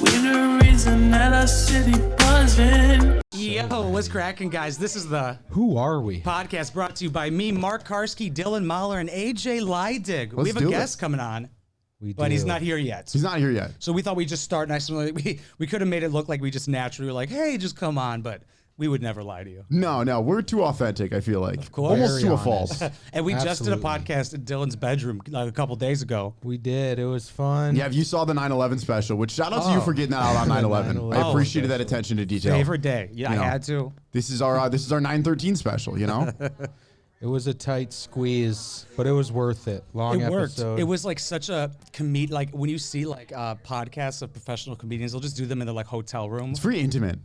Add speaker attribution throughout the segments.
Speaker 1: We the reason that our city buzzing.
Speaker 2: Yo, what's cracking, guys? This is the
Speaker 3: Who Are We?
Speaker 2: podcast brought to you by me, Mark Carsky, Dylan Mahler, and AJ Leidig. We have a guest coming on, but he's not here yet.
Speaker 4: He's not here yet.
Speaker 2: So we thought we'd just start nice and we could have made it look like we just naturally were like, hey, just come on, but we would never lie to you.
Speaker 4: No, we're too authentic, I feel like.
Speaker 2: Of course.
Speaker 4: Almost
Speaker 3: Very
Speaker 4: to a
Speaker 3: honest.
Speaker 4: fault.
Speaker 2: And we just did a
Speaker 3: Absolutely.
Speaker 2: podcast in Dylan's bedroom like a couple days ago.
Speaker 3: We did. It was fun.
Speaker 4: Yeah, if you saw the 9/11 special, which shout out to you for getting that out on 9/11. I
Speaker 3: 9/11
Speaker 4: appreciated that attention to detail.
Speaker 2: Favorite day. Yeah,
Speaker 4: You know.
Speaker 2: I had to.
Speaker 4: This is our 9/13 special, you know?
Speaker 3: It was a tight squeeze, but it was worth it. Long
Speaker 2: It worked.
Speaker 3: episode.
Speaker 2: It was like such a like when you see like podcasts of professional comedians, they'll just do them in their like hotel room.
Speaker 4: It's pretty intimate.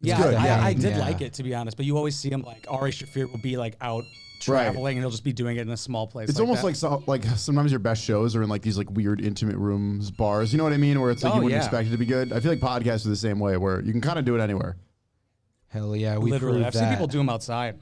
Speaker 2: Yeah,
Speaker 4: good.
Speaker 2: I did
Speaker 3: Yeah.
Speaker 2: like it, to be honest. But you always see him like Ari Shaffir will be like out traveling and he'll just be doing it in a small place.
Speaker 4: It's
Speaker 2: like
Speaker 4: almost
Speaker 2: that.
Speaker 4: like sometimes your best shows are in like these like weird intimate rooms, bars. You know what I mean? Where it's like you wouldn't expect it to be good. I feel like podcasts are the same way, where you can kind of do it anywhere.
Speaker 3: Hell yeah. We
Speaker 2: Literally,
Speaker 3: proved
Speaker 2: I've
Speaker 3: that.
Speaker 2: seen people do them outside.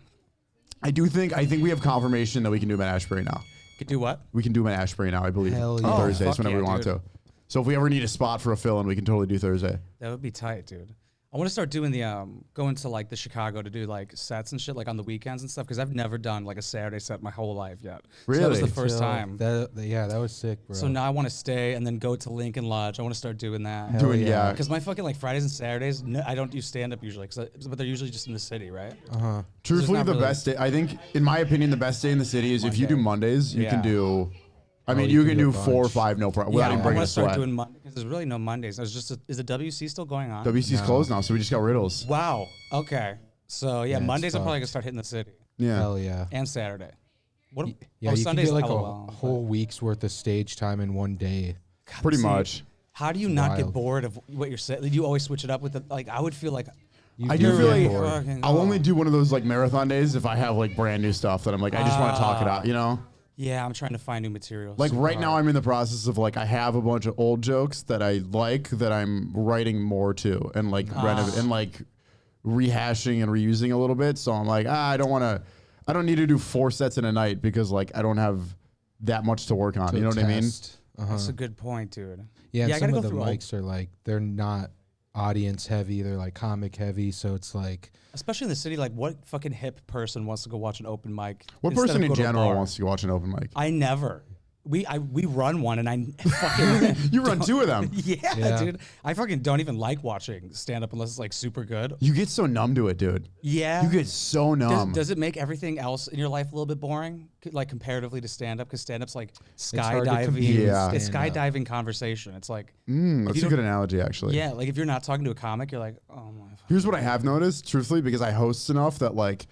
Speaker 4: I think we have confirmation that we can do them at Ashbury now.
Speaker 2: Could do what?
Speaker 4: We can do them at Ashbury now, I believe.
Speaker 3: Hell
Speaker 4: On
Speaker 3: yeah.
Speaker 4: Thursdays,
Speaker 2: fuck
Speaker 4: whenever
Speaker 2: yeah,
Speaker 4: we want
Speaker 2: dude.
Speaker 4: to. So if we ever need a spot for a fill-in, we can totally do Thursday.
Speaker 2: That would be tight, dude. I want to start doing the going to like the Chicago to do like sets and shit like on the weekends and stuff because I've never done like a Saturday set my whole life yet. So that was the
Speaker 4: Really?
Speaker 2: first
Speaker 3: So,
Speaker 2: time.
Speaker 3: that was sick, bro.
Speaker 2: So now I want to stay and then go to Lincoln Lodge. I want to start doing that.
Speaker 3: Hell
Speaker 4: Doing
Speaker 3: yeah.
Speaker 2: Because my fucking like Fridays and Saturdays, no, I don't do stand up usually, but they're usually just in the city, right?
Speaker 3: Uh-huh.
Speaker 4: Truthfully,
Speaker 2: not
Speaker 4: the
Speaker 2: really-
Speaker 4: best day, I think, in my opinion, the best day in the city is if you do Mondays, you can
Speaker 2: Yeah.
Speaker 4: do, I mean,
Speaker 3: you
Speaker 4: you
Speaker 3: can
Speaker 4: can
Speaker 3: do
Speaker 4: do
Speaker 3: a
Speaker 4: 4 or
Speaker 3: bunch.
Speaker 4: 5 no problem,
Speaker 2: Yeah,
Speaker 4: without
Speaker 2: I
Speaker 4: even
Speaker 2: want
Speaker 4: breaking
Speaker 2: to
Speaker 4: a
Speaker 2: start
Speaker 4: sweat.
Speaker 2: doing Monday because there's really no Mondays. There's just is the WC still going on?
Speaker 4: WC's closed now, so we just got riddles.
Speaker 2: Wow. Okay. So yeah,
Speaker 3: it's
Speaker 2: Mondays I'm
Speaker 3: tough.
Speaker 2: probably gonna start hitting the city
Speaker 4: Yeah.
Speaker 3: Hell yeah.
Speaker 2: and Saturday. What?
Speaker 3: Yeah,
Speaker 2: oh,
Speaker 3: you
Speaker 2: Sundays
Speaker 3: can get like
Speaker 2: LOL.
Speaker 3: a whole week's worth of stage time in one day.
Speaker 2: God,
Speaker 4: Pretty
Speaker 2: see,
Speaker 4: much.
Speaker 2: How do you not get
Speaker 3: wild.
Speaker 2: bored of what you're saying? Do you always switch it up with the like? I would feel like
Speaker 4: I do feel like
Speaker 2: fucking-
Speaker 4: I'll only do one of those like marathon days if I have like brand new stuff that I'm like, I just want to talk it out, you know?
Speaker 2: yeah, I'm trying to find new materials.
Speaker 4: Like right now I'm in the process of like, I have a bunch of old jokes that I like that I'm writing more to and like and like rehashing and reusing a little bit. So I'm like, I don't need to do 4 sets in a night because like I don't have that much to work on. You know what I mean?
Speaker 2: That's a good point, dude.
Speaker 3: Yeah, and
Speaker 2: I
Speaker 3: some
Speaker 2: gotta
Speaker 3: of
Speaker 2: go
Speaker 3: the
Speaker 2: through
Speaker 3: mics are like, they're not audience heavy. They're like comic heavy. So it's like,
Speaker 2: especially in the city. Like, what fucking hip person wants to go watch an open mic?
Speaker 4: What
Speaker 2: instead
Speaker 4: person
Speaker 2: of
Speaker 4: in
Speaker 2: go to a
Speaker 4: general
Speaker 2: bar?
Speaker 4: wants to watch an open mic?
Speaker 2: I never. We run one and I fucking
Speaker 4: You run 2 of them.
Speaker 2: yeah, dude. I fucking don't even like watching stand up unless it's like super good.
Speaker 4: You get so numb to it, dude.
Speaker 2: Yeah.
Speaker 4: You get so numb.
Speaker 2: Does it make everything else in your life a little bit boring, like comparatively to stand up? Because stand up's like
Speaker 3: hard to compete
Speaker 2: skydiving.
Speaker 4: with Yeah.
Speaker 2: It's
Speaker 3: stand-up.
Speaker 2: skydiving conversation. It's like,
Speaker 4: That's
Speaker 2: you
Speaker 4: a good analogy, actually.
Speaker 2: yeah, like if you're not talking to a comic, you're like, oh my.
Speaker 4: Here's what I have noticed, truthfully, because I host enough that like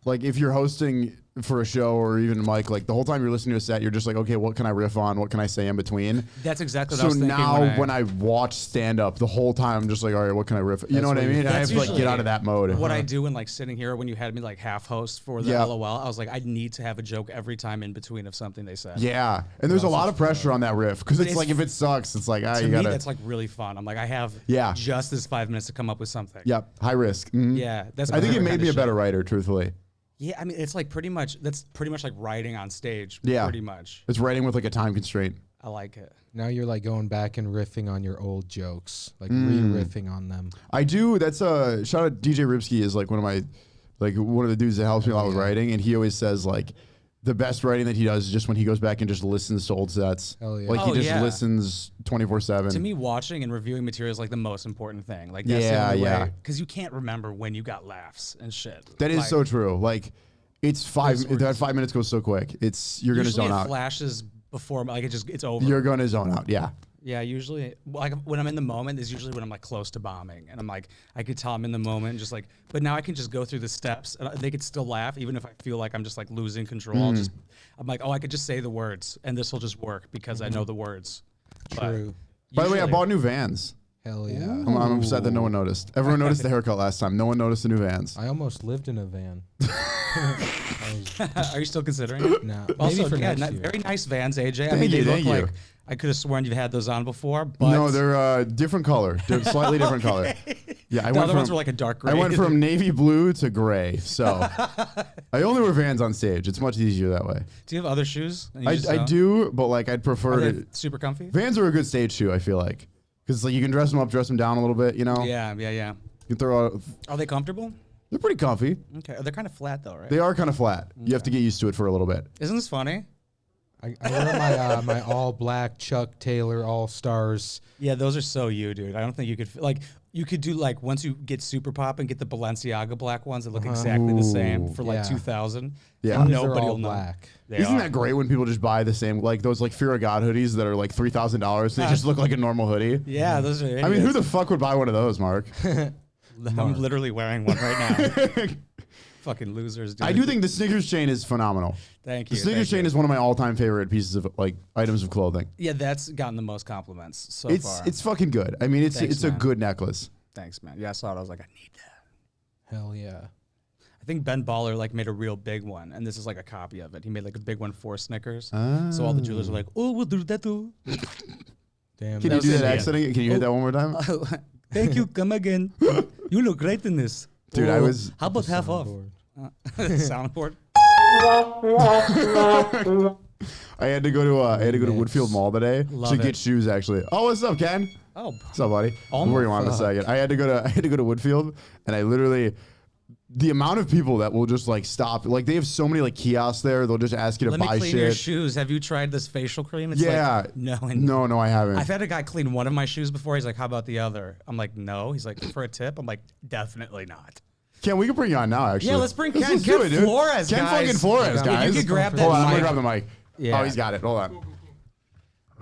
Speaker 4: if you're hosting for a show or even a mic, like the whole time you're listening to a set, you're just like, okay, what can I riff on? What can I say in between?
Speaker 2: That's exactly what I
Speaker 4: So
Speaker 2: was thinking.
Speaker 4: now when I watch stand up, the whole time I'm just like, all right, what can I riff? You know what I mean? I have to like get out of that mode.
Speaker 2: What I do when like sitting here when you had me like half host for the
Speaker 4: Yeah.
Speaker 2: LOL, I was like, I need to have a joke every time in between of something they said.
Speaker 4: Yeah. And there's a lot of pressure on that riff because it's
Speaker 2: it's-
Speaker 4: like, if it sucks, it's like,
Speaker 2: To
Speaker 4: you
Speaker 2: me,
Speaker 4: gotta.
Speaker 2: that's like really fun. I'm like, I have
Speaker 4: Yeah.
Speaker 2: just this 5 minutes to come up with something.
Speaker 4: Yep. High risk. Mhm.
Speaker 2: Yeah, that's.
Speaker 4: I think it
Speaker 2: my
Speaker 4: made
Speaker 2: kind
Speaker 4: me
Speaker 2: of
Speaker 4: a better
Speaker 2: shit.
Speaker 4: writer, truthfully.
Speaker 2: Yeah, I mean, it's like pretty much like writing on stage.
Speaker 4: Yeah.
Speaker 2: Pretty much.
Speaker 4: It's writing with like a time constraint.
Speaker 2: I like it.
Speaker 3: now you're like going back and riffing on your old jokes, like re-riffing on them.
Speaker 4: I do. That's a shout out. DJ Ripsky is like one of the dudes that helps me a lot with writing, and he always says like the best writing that he does is just when he goes back and just listens to old sets.
Speaker 3: Hell yeah.
Speaker 4: Like
Speaker 2: Oh,
Speaker 4: he just
Speaker 2: yeah.
Speaker 4: listens 24/7.
Speaker 2: To me, watching and reviewing material is like the most important thing. Like that's
Speaker 4: Yeah,
Speaker 2: the only
Speaker 4: yeah.
Speaker 2: way, because you can't remember when you got laughs and shit.
Speaker 4: That is
Speaker 2: Like,
Speaker 4: so true. Like it's that 5 minutes goes so quick. You're gonna
Speaker 2: usually
Speaker 4: zone
Speaker 2: it
Speaker 4: out.
Speaker 2: flashes before like it's over.
Speaker 4: You're gonna zone out. Yeah.
Speaker 2: Yeah, usually, like when I'm in the moment is usually when I'm like close to bombing, and I'm like, I could tell I'm in the moment, just like, but now I can just go through the steps, and they could still laugh, even if I feel like I'm just like losing control. I'm like, oh, I could just say the words, and this will just work because I know the words.
Speaker 3: True.
Speaker 4: By the way, I
Speaker 2: usually-
Speaker 4: bought new Vans.
Speaker 3: Hell yeah.
Speaker 4: I'm upset that no one noticed. Everyone noticed the haircut last time. No one noticed the new Vans.
Speaker 3: I almost lived in a van.
Speaker 2: Are you still considering it?
Speaker 3: Nah,
Speaker 2: Also,
Speaker 3: maybe for
Speaker 2: yeah,
Speaker 3: next year.
Speaker 2: very nice Vans, AJ. I
Speaker 4: Thank
Speaker 2: mean, they
Speaker 4: you,
Speaker 2: look
Speaker 4: thank
Speaker 2: like
Speaker 4: you.
Speaker 2: I could have sworn you've had those on before, but
Speaker 4: No, they're different color. They're slightly different color. Yeah,
Speaker 2: the other ones were like a dark gray.
Speaker 4: I went from navy blue to gray. So I only wear Vans on stage. It's much easier that way.
Speaker 2: Do you have other shoes? And you just
Speaker 4: I
Speaker 2: don't?
Speaker 4: do, but like I'd
Speaker 2: Are
Speaker 4: prefer
Speaker 2: they
Speaker 4: to.
Speaker 2: super comfy?
Speaker 4: Vans are a good stage shoe, I feel like. because like you can dress them up, dress them down a little bit. You know.
Speaker 2: Yeah.
Speaker 4: You can throw out.
Speaker 2: Are they comfortable?
Speaker 4: They're pretty comfy.
Speaker 2: Okay. They're kind of flat though, right?
Speaker 4: They are kind of flat. You have to get used to it for a little bit.
Speaker 2: Isn't this funny?
Speaker 3: I wear my all black Chuck Taylor All Stars.
Speaker 2: Yeah, those are so you, dude. I don't think you could like. You could do like once you get super pop and get the Balenciaga black ones that look exactly the same for like 2,000.
Speaker 4: Yeah.
Speaker 3: They're
Speaker 2: Nobody
Speaker 3: all
Speaker 2: will know.
Speaker 3: black.
Speaker 4: Isn't that great when people just buy the same, like those like Fear of God hoodies that are like $3,000? They just look like a normal hoodie.
Speaker 2: Yeah, those are.
Speaker 4: I mean, who the fuck would buy one of those, Mark?
Speaker 2: I'm literally wearing one right now. Fucking losers, dude.
Speaker 4: I do think the Snickers chain is phenomenal.
Speaker 2: Thank you.
Speaker 4: The Snickers chain is one of my all-time favorite pieces of like items of clothing.
Speaker 2: Yeah, that's gotten the most compliments so far.
Speaker 4: It's fucking good. I mean,
Speaker 2: Thanks,
Speaker 4: it's a
Speaker 2: man.
Speaker 4: good necklace.
Speaker 2: Thanks, man. Yeah, I saw it. I was like, I need that.
Speaker 3: Hell yeah.
Speaker 2: I think Ben Baller like made a real big one, and this is like a copy of it. He made like a big one for Snickers. So all the jewelers are like, "Oh, we'll do that too."
Speaker 3: Damn.
Speaker 4: Can you
Speaker 2: That
Speaker 4: do
Speaker 2: was
Speaker 4: that
Speaker 2: Indian.
Speaker 4: accent? Can you hit that one more time?
Speaker 2: Thank you. Come again. You look great in this.
Speaker 4: Dude, I was.
Speaker 2: How about half off? Soundboard.
Speaker 4: I had to go to Woodfield Mall today
Speaker 2: Love
Speaker 4: to get
Speaker 2: it.
Speaker 4: shoes. Actually. Oh, what's up, Ken?
Speaker 2: Oh,
Speaker 4: What's up, buddy?
Speaker 2: Oh,
Speaker 4: Where you want in a second? I had to go to Woodfield, and I literally. The amount of people that will just like stop, like they have so many like kiosks there. They'll just ask you to
Speaker 2: let me
Speaker 4: buy
Speaker 2: clean
Speaker 4: shit.
Speaker 2: your shoes. Have you tried this facial cream? It's
Speaker 4: Yeah.
Speaker 2: like, no.
Speaker 4: No, I haven't.
Speaker 2: I've had a guy clean one of my shoes before. He's like, "How about the other?" I'm like, "No." He's like, "For a tip?" I'm like, "Definitely not."
Speaker 4: Ken, we can bring you on now. Actually,
Speaker 2: Yeah, let's bring Ken.
Speaker 4: do
Speaker 2: Ken
Speaker 4: it, dude.
Speaker 2: Flores,
Speaker 4: Ken
Speaker 2: guys.
Speaker 4: fucking Flores,
Speaker 3: Yeah,
Speaker 4: guys.
Speaker 2: you could grab that
Speaker 4: Hold on, I'm gonna
Speaker 2: mic.
Speaker 4: grab the mic.
Speaker 2: Yeah.
Speaker 4: Oh, he's got it. Hold on.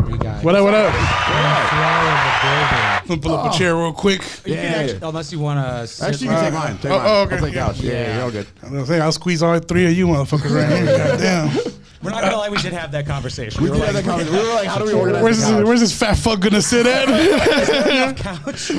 Speaker 3: You guys.
Speaker 5: What up? What up?
Speaker 3: Yeah.
Speaker 5: I'm gonna pull up a chair real quick.
Speaker 2: You can actually, unless you want to.
Speaker 4: Actually, you can take mine. Take
Speaker 5: oh,
Speaker 4: mine.
Speaker 5: okay,
Speaker 4: I'll take
Speaker 5: yeah.
Speaker 4: couch. Yeah, you're all good.
Speaker 5: I was gonna say, I'll squeeze all three of you motherfuckers right here. Goddamn.
Speaker 2: We're not gonna lie. We did have that conversation.
Speaker 4: We did have that conversation. We were like, how do we organize
Speaker 5: Where's
Speaker 4: the couch?
Speaker 5: where's this fat fuck gonna sit at?
Speaker 2: couch.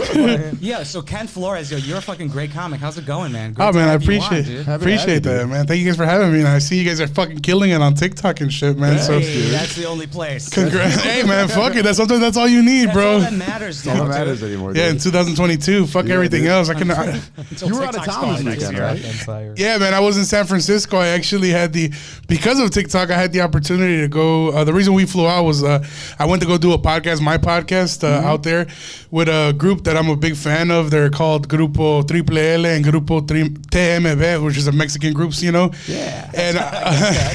Speaker 2: Yeah. So Ken Flores, yo, you're a fucking great comic. How's it going, man? Great
Speaker 5: Oh
Speaker 2: to
Speaker 5: man, I
Speaker 2: have you on,
Speaker 5: appreciate
Speaker 2: dude.
Speaker 4: Happy to have you,
Speaker 5: that,
Speaker 4: dude.
Speaker 5: man. Thank you guys for having me. And I see you guys are fucking killing it on TikTok and shit, man. So
Speaker 2: Hey, that's the only place.
Speaker 5: congrats. Hey man, fuck it. Sometimes that's all you need,
Speaker 2: That's all
Speaker 5: bro.
Speaker 2: that matters,
Speaker 4: All that
Speaker 2: dude.
Speaker 4: matters anymore.
Speaker 5: Yeah, in
Speaker 4: dude.
Speaker 5: 2022, fuck
Speaker 4: Yeah,
Speaker 5: everything
Speaker 4: dude.
Speaker 5: else. I
Speaker 2: Until
Speaker 4: You were out of
Speaker 2: TikTok's
Speaker 4: town this
Speaker 2: gone next
Speaker 4: weekend,
Speaker 2: year.
Speaker 4: right?
Speaker 3: Empire.
Speaker 5: Yeah, man, I was in San Francisco. I actually had because of TikTok, I had the opportunity to go. The reason we flew out was I went to go do a podcast, my podcast, out there with a group that I'm a big fan of. They're called Grupo Triple L and Grupo TMB, which is a Mexican groups, you know?
Speaker 4: Yeah.
Speaker 5: And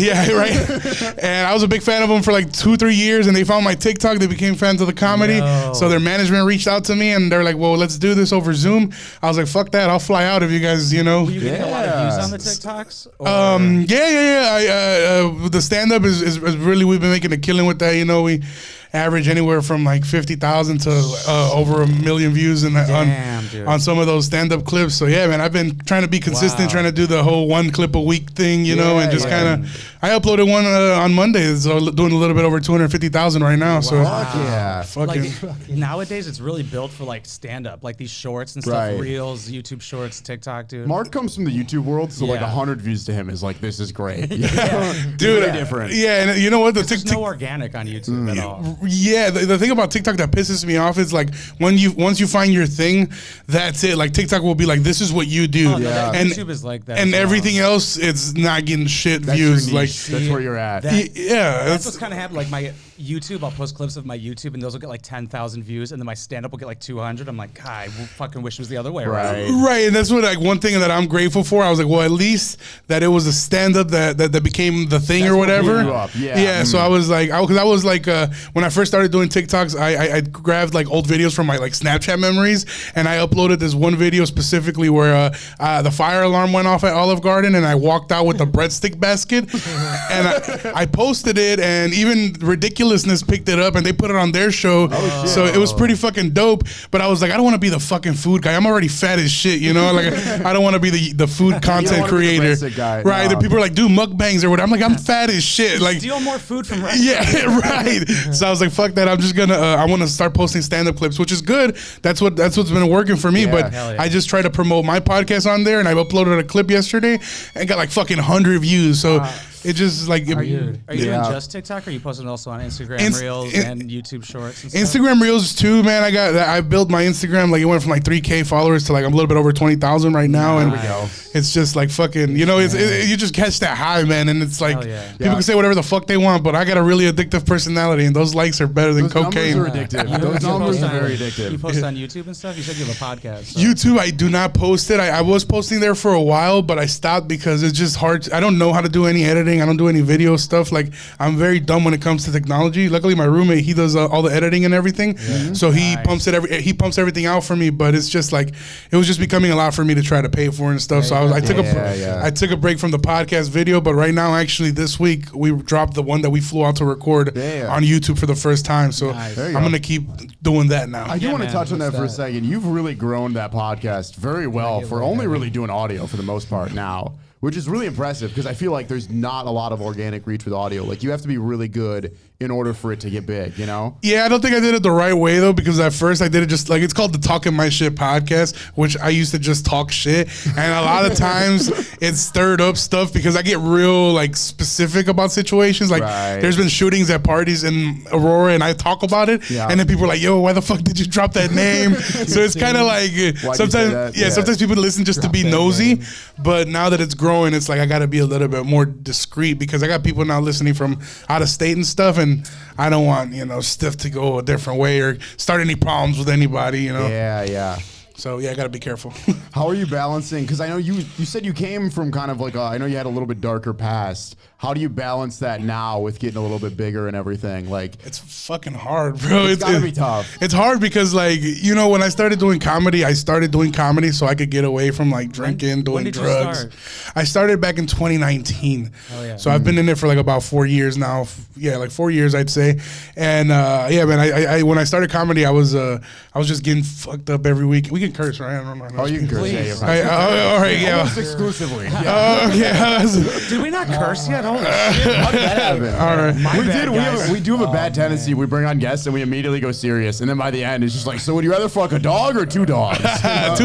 Speaker 5: yeah, right. And I was a big fan of them for like 2-3 years, and they found my TikTok. They became fans of the comedy.
Speaker 2: No.
Speaker 5: So their management reached out to me, and they're like, "Well, let's do this over Zoom." I was like, "Fuck that! I'll fly out if you guys, you know."
Speaker 2: Were you getting a lot of
Speaker 4: Yeah.
Speaker 2: views on the TikToks? Or-
Speaker 5: Yeah. The stand up is really, we've been making a killing with that. You know, we average anywhere from like 50,000 to over 1 million views
Speaker 2: Damn, dude.
Speaker 5: on some of those stand up clips. So yeah, man, I've been trying to be consistent,
Speaker 2: Wow.
Speaker 5: trying to do the whole 1 clip a week thing, you know, and just
Speaker 4: yeah.
Speaker 5: kind of. I uploaded one on Monday, so doing a little bit over 250,000 right now. So
Speaker 4: Fuck yeah.
Speaker 5: fucking.
Speaker 2: Like nowadays, it's really built for like stand up, like these shorts and stuff,
Speaker 4: Right.
Speaker 2: reels, YouTube shorts, TikTok, dude.
Speaker 4: Mark comes from the YouTube world, so like
Speaker 2: Yeah.
Speaker 4: 100 views to him is like, this is great.
Speaker 5: Dude,
Speaker 4: Very different.
Speaker 5: Yeah, and you know what? The
Speaker 2: There's
Speaker 5: TikTok.
Speaker 2: no organic on YouTube at all.
Speaker 5: Yeah, the thing about TikTok that pisses me off is like once you find your thing, that's it. Like TikTok will be like, this is what you do,
Speaker 2: Oh, no, that
Speaker 5: and
Speaker 2: YouTube is like that.
Speaker 5: and
Speaker 2: as well.
Speaker 5: everything else, it's not getting shit
Speaker 4: That's your
Speaker 5: views. Like,
Speaker 4: niche. That's where you're at.
Speaker 2: That-
Speaker 5: yeah,
Speaker 2: That's what's kind of happened. Like my YouTube, I'll post clips of my YouTube, and those will get like 10,000 views, and then my stand-up will get like 200. I'm like, God, I fucking wish it was the other way around.
Speaker 4: Right.
Speaker 5: right, and that's what like one thing that I'm grateful for. I was like, well, at least that it was a stand up that became the thing
Speaker 4: That's
Speaker 5: or
Speaker 4: what blew
Speaker 5: whatever.
Speaker 4: you up. Yeah.
Speaker 5: So I was like, because I was like, when I first started doing TikToks, I grabbed like old videos from my like Snapchat memories, and I uploaded this one video specifically where the fire alarm went off at Olive Garden, and I walked out with a breadstick basket, and I posted it, and even Ridiculousness picked it up, and they put it on their show. So it was pretty fucking dope. But I was like, I don't want to be the fucking food guy. I'm already fat as shit, you know. Like I don't want to be the food content
Speaker 4: wanna be the
Speaker 5: creator,
Speaker 4: breadstick guy.
Speaker 5: right?
Speaker 4: No.
Speaker 5: The people are like, do mukbangs or whatever. I'm like, I'm fat as shit. Like,
Speaker 2: Steal more food from restaurants.
Speaker 5: yeah, right. So I was like, fuck that. I'm just gonna. I want to start posting stand-up clips, which is good. That's what's been working for me.
Speaker 4: Yeah.
Speaker 5: But
Speaker 2: Hell yeah.
Speaker 5: I just try to promote my podcast on there, and I uploaded a clip yesterday and got like fucking 100 views. So It just like
Speaker 2: Are you doing
Speaker 4: Yeah.
Speaker 2: just TikTok, or are you posting also on Instagram Reels and YouTube Shorts and stuff?
Speaker 5: Instagram Reels too, man. I built my Instagram, like it went from like 3K followers to like I'm a little bit over 20,000 right now, and it's just like fucking, you know, you just catch that high, man, and it's like people can say whatever the fuck they want, but I got a really addictive personality, and those likes are better than
Speaker 4: Those
Speaker 5: cocaine.
Speaker 4: numbers are addictive. Those numbers are very addictive.
Speaker 2: You post on YouTube and stuff? You said you have a podcast. So.
Speaker 5: YouTube, I do not post it. I was posting there for a while, but I stopped because it's just hard. I don't know how to do any editing. I don't do any video stuff. Like, I'm very dumb when it comes to technology. Luckily, my roommate, he does all the editing and everything. So he pumps everything out for me, but it's just like, it was just becoming a lot for me to try to pay for and stuff. So I took a break from the podcast video, but right now, actually, this week, we dropped the one that we flew out to record on YouTube for the first time. So I'm going to keep doing that now.
Speaker 4: I do want to touch on that for a second. You've really grown that podcast very well for only really doing audio for the most part now, which is really impressive because I feel like there's not a lot of organic reach with audio. Like, you have to be really good in order for it to get big, you know? Yeah,
Speaker 5: I don't think I did it the right way, though, because at first I did it just like, it's called the Talking My Shit podcast, which I used to just talk shit. And a lot of times it stirred up stuff because I get real, like, specific about situations. Like, there's been shootings at parties in Aurora, and I talk about it. And then people are like, yo, why the fuck did you drop that name? So it's kind of like, sometimes people listen just to be nosy. But now that it's growing, it's like I got to be a little bit more discreet because I got people now listening from out of state and stuff, and I don't want, you know, stuff to go a different way or start any problems with anybody, you know?
Speaker 4: Yeah.
Speaker 5: So, I got to be careful.
Speaker 4: How are you balancing? Because I know you said you came from kind of like I know you had a little bit darker past. How do you balance that now with getting a little bit bigger and everything? Like,
Speaker 5: it's fucking hard, bro.
Speaker 4: It's gotta be tough.
Speaker 5: It's hard because, like, you know, when I started doing comedy, so I could get away from like drinking, doing drugs. I started back in 2019. So I've been in it for like about 4 years now. Yeah, like 4 years, I'd say. And man, I when I started comedy, I was just getting fucked up every week. We can curse, right? I don't know.
Speaker 4: Oh, you can curse.
Speaker 5: Yeah, all right, yeah.
Speaker 4: Almost exclusively.
Speaker 5: Did
Speaker 2: we not curse yet? Holy shit.
Speaker 4: How did that happen?
Speaker 5: All right.
Speaker 4: We do have a bad tendency. We bring on guests and we immediately go serious, and then by the end, it's just like, so would you rather fuck a dog or two dogs?
Speaker 5: 2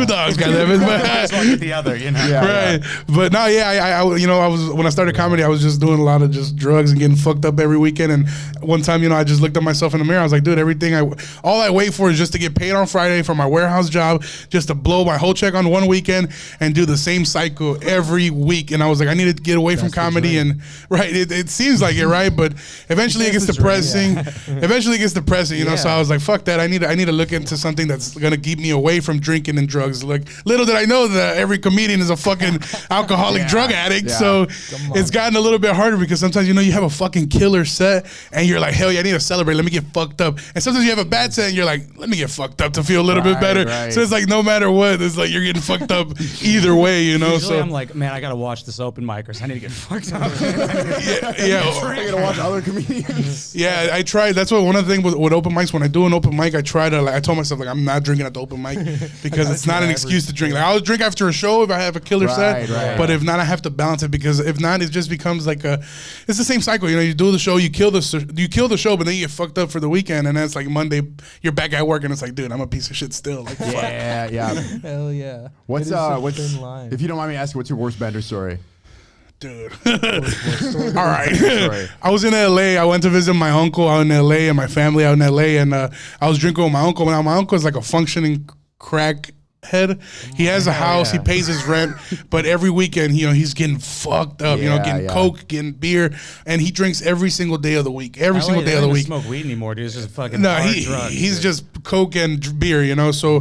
Speaker 5: dogs, goddammit.
Speaker 2: Fuck the other, you know.
Speaker 5: Right. But no, I when I started comedy, I was just doing a lot of just drugs and getting fucked up every weekend. And one time, you know, I just looked at myself in the mirror. I was like, dude, all I wait for is just to get paid on Friday for my warehouse job, just to blow my whole check on one weekend and do the same cycle every week. And I was like, I need to get away from comedy. And it seems like it, right? But eventually it gets depressing. Eventually it gets depressing, you know. So I was like, fuck that. I need to look into something that's gonna keep me away from drinking and drugs. Like, little did I know that every comedian is a fucking alcoholic drug addict. So it's gotten a little bit harder because sometimes, you know, you have a fucking killer set and you're like, hell yeah, I need to celebrate. Let me get fucked up. And sometimes you have a bad set and you're like, let me get fucked up to feel a little bit better. So it's like, no matter what, it's like you're getting fucked up either way, you know.
Speaker 2: Usually I'm like, man, I gotta watch this open mic or I need to get fucked up.
Speaker 4: I gotta watch other comedians.
Speaker 5: Yeah, I tried. That's what one of the things with open mics. When I do an open mic, I try to, like, I told myself, like, I'm not drinking at the open mic because it's not an excuse to drink. Like, I'll drink after a show if I have a killer set, but if not, I have to balance it because if not, it just becomes like it's the same cycle. You know, you do the show, you kill the show, but then you get fucked up for the weekend, and then it's like Monday, you're back at work, and it's like, dude, I'm a piece of shit still. Like,
Speaker 4: yeah.
Speaker 3: Hell yeah.
Speaker 4: What's if you don't mind me asking, what's your worst bender story?
Speaker 5: Dude. All right. I was in LA. I went to visit my uncle out in LA and my family out in LA, and I was drinking with my uncle. Now, my uncle is like a functioning crack head. He has a house. He pays his rent, but every weekend, you know, he's getting fucked up. You know, getting coke, getting beer, and he drinks every single day of the week. Every single day of the week.
Speaker 2: Smoke weed anymore, dude. It's just fucking.
Speaker 5: No, he's just coke and beer. You know, so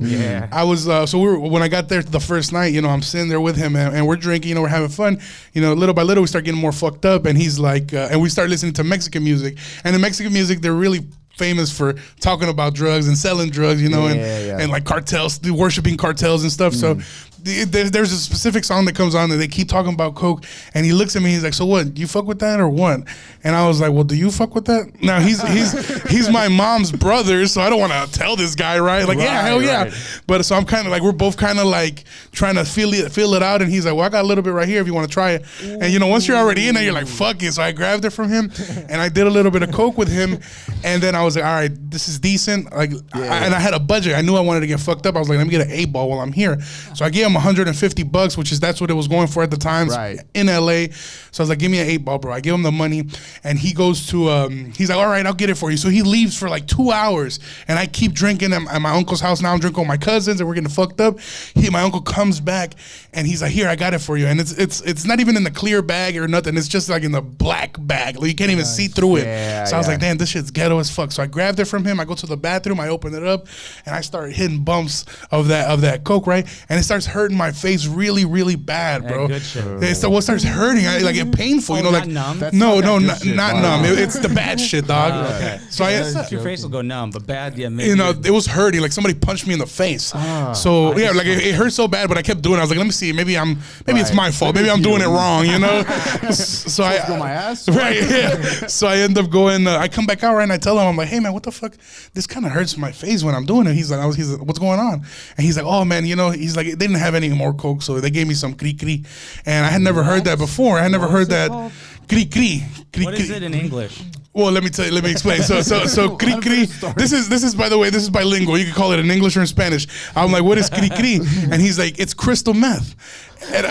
Speaker 5: I was. When I got there the first night, you know, I'm sitting there with him and we're drinking. You know, we're having fun. You know, little by little, we start getting more fucked up, and he's like, and we start listening to Mexican music. And the Mexican music, they're really famous for talking about drugs and selling drugs, you know, and like cartels, worshiping cartels and stuff. So there's a specific song that comes on and they keep talking about coke, and he looks at me, he's like, so what, you fuck with that or what? And I was like, well, do you fuck with that? Now he's my mom's brother, so I don't want to tell this guy, right? Like, hell yeah. But so I'm kind of like, we're both kind of like trying to feel it out, and he's like, well, I got a little bit right here if you want to try it. And you know, once you're already in there, you're like, fuck it. So I grabbed it from him and I did a little bit of coke with him, and then I was like, all right, this is decent. Like, and I had a budget. I knew I wanted to get fucked up. I was like, let me get an 8-ball while I'm here. So I gave him him $150, which is that's what it was going for at the time in LA. So I was like, give me an 8-ball, bro. I give him the money, and he goes to he's like, all right, I'll get it for you. So he leaves for like 2 hours, and I keep drinking at my uncle's house. Now I'm drinking with my cousins, and we're getting fucked up. My uncle comes back, and he's like, here, I got it for you. And it's not even in the clear bag or nothing. It's just like in the black bag. Like you can't even see through it. So I was like, damn, this shit's ghetto as fuck. So I grabbed it from him. I go to the bathroom. I open it up, and I start hitting bumps of that coke, right? And it starts hurting my face really, really bad, bro.
Speaker 2: Good shit.
Speaker 5: So what starts hurting? Like it painful, you know, like
Speaker 2: numb?
Speaker 5: No, not numb. It's the bad shit, dog.
Speaker 2: Okay.
Speaker 5: So
Speaker 2: your face will go numb, but bad, yeah.
Speaker 5: You know, it was hurting. Like somebody punched me in the face. So yeah, like it hurt so bad, but I kept doing it. I was like, let me see. Maybe it's my fault. Maybe I'm doing it wrong, you know? So I
Speaker 4: go my ass.
Speaker 5: Right, yeah. So I end up going, I come back out, right, and I tell him, I'm like, hey man, what the fuck? This kind of hurts my face when I'm doing it. He's like, what's going on? And he's like, oh man, you know, he's like, they didn't have any more coke, so they gave me some kri-kri. And I had never heard that before. I had never heard that. Kri-kri.
Speaker 2: What is it in English?
Speaker 5: Well, let me explain. So kri-kri, this is by the way, this is bilingual. You can call it in English or in Spanish. I'm like, what is kri-kri? And he's like, it's crystal meth. And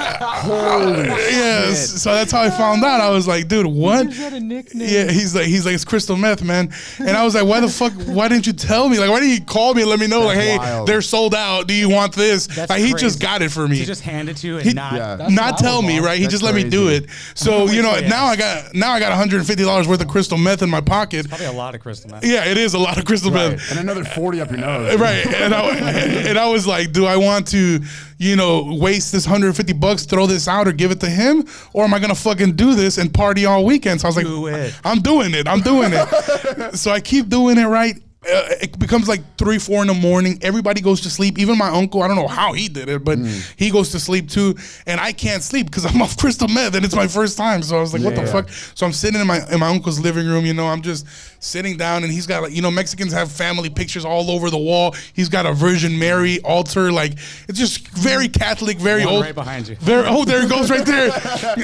Speaker 5: so that's how I found out. I was like, dude, what?
Speaker 3: Is that a nickname?
Speaker 5: Yeah, he's like, it's crystal meth, man. And I was like, why the fuck? Why didn't you tell me? Like, why didn't you call me and let me know? That's like, hey, wild. They're sold out. Do you want this?
Speaker 2: That's
Speaker 5: like, he just got it for me.
Speaker 2: He just handed to you and
Speaker 5: not tell me, right? He just let me do it. So you know, now I got $150 worth of crystal meth in my pocket.
Speaker 2: It's probably a lot of crystal meth.
Speaker 5: Yeah, it is a lot of crystal meth.
Speaker 4: And another 40 up your nose.
Speaker 5: Right. And I was like, do I want to, you know, waste this $150, throw this out, or give it to him, or am I gonna fucking do this and party all weekend? So I was like, I'm doing it. So I keep doing it, right? It becomes like 3, 4 in the morning. Everybody goes to sleep. Even my uncle, I don't know how he did it, but he goes to sleep too. And I can't sleep because I'm off crystal meth and it's my first time. So I was like, what the fuck? So I'm sitting in my uncle's living room, you know, I'm just sitting down, and he's got, like, you know, Mexicans have family pictures all over the wall. He's got a Virgin Mary altar. Like, it's just very Catholic, very old.
Speaker 2: Right behind you.
Speaker 5: There it goes right there.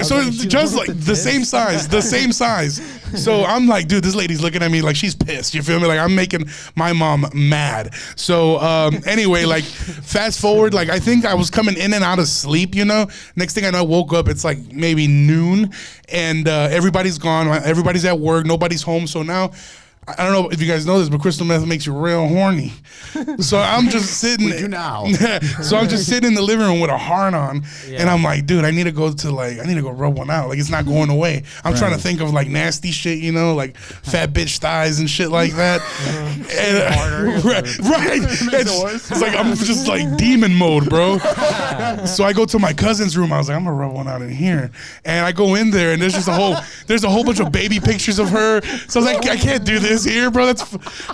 Speaker 5: So it's just like the same size. So I'm like, dude, this lady's looking at me like she's pissed. You feel me? Like, I'm making my mom mad. So anyway, like, fast forward, like, I think I was coming in and out of sleep, you know. Next thing I know, I woke up, it's like maybe noon, and everybody's gone. Everybody's at work. Nobody's home. So now, I don't know if you guys know this, but crystal meth makes you real horny. So I'm just sitting.
Speaker 4: We do now.
Speaker 5: So I'm just sitting in the living room with a heart on, and I'm like, dude, I need to go rub one out. Like, it's not going away. I'm trying to think of like nasty shit, you know, like fat bitch thighs and shit like that. And, right. It's like I'm just like demon mode, bro. So I go to my cousin's room. I was like, I'm gonna rub one out in here, and I go in there, and there's a whole bunch of baby pictures of her. So I was like, I can't do this here, bro. I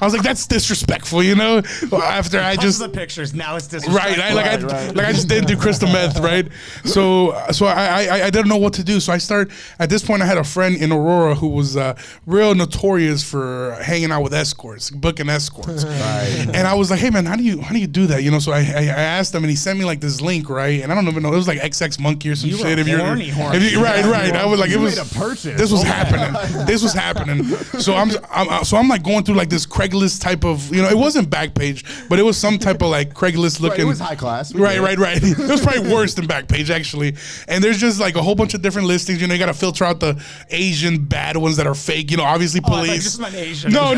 Speaker 5: was like, that's disrespectful, you know. After I just
Speaker 2: the pictures, now it's disrespectful.
Speaker 5: I just didn't do crystal meth, right? So I didn't know what to do. So at this point I had a friend in Aurora who was real notorious for hanging out with escorts, booking escorts. Right. And I was like, hey man, how do you do that? You know, so I asked him, and he sent me like this link, right? And I don't even know, it was like XX Monkey or some shit.
Speaker 2: Horny.
Speaker 5: Right. I was like,
Speaker 4: made a purchase.
Speaker 5: This was happening. So I'm like going through like this Craigslist type of, you know, it wasn't Backpage, but it was some type of like Craigslist looking.
Speaker 4: Right, it was high class.
Speaker 5: Right. It was probably worse than Backpage, actually. And there's just like a whole bunch of different listings. You know, you got to filter out the Asian bad ones that are fake. You know, obviously police.
Speaker 2: I just meant Asian.
Speaker 5: No.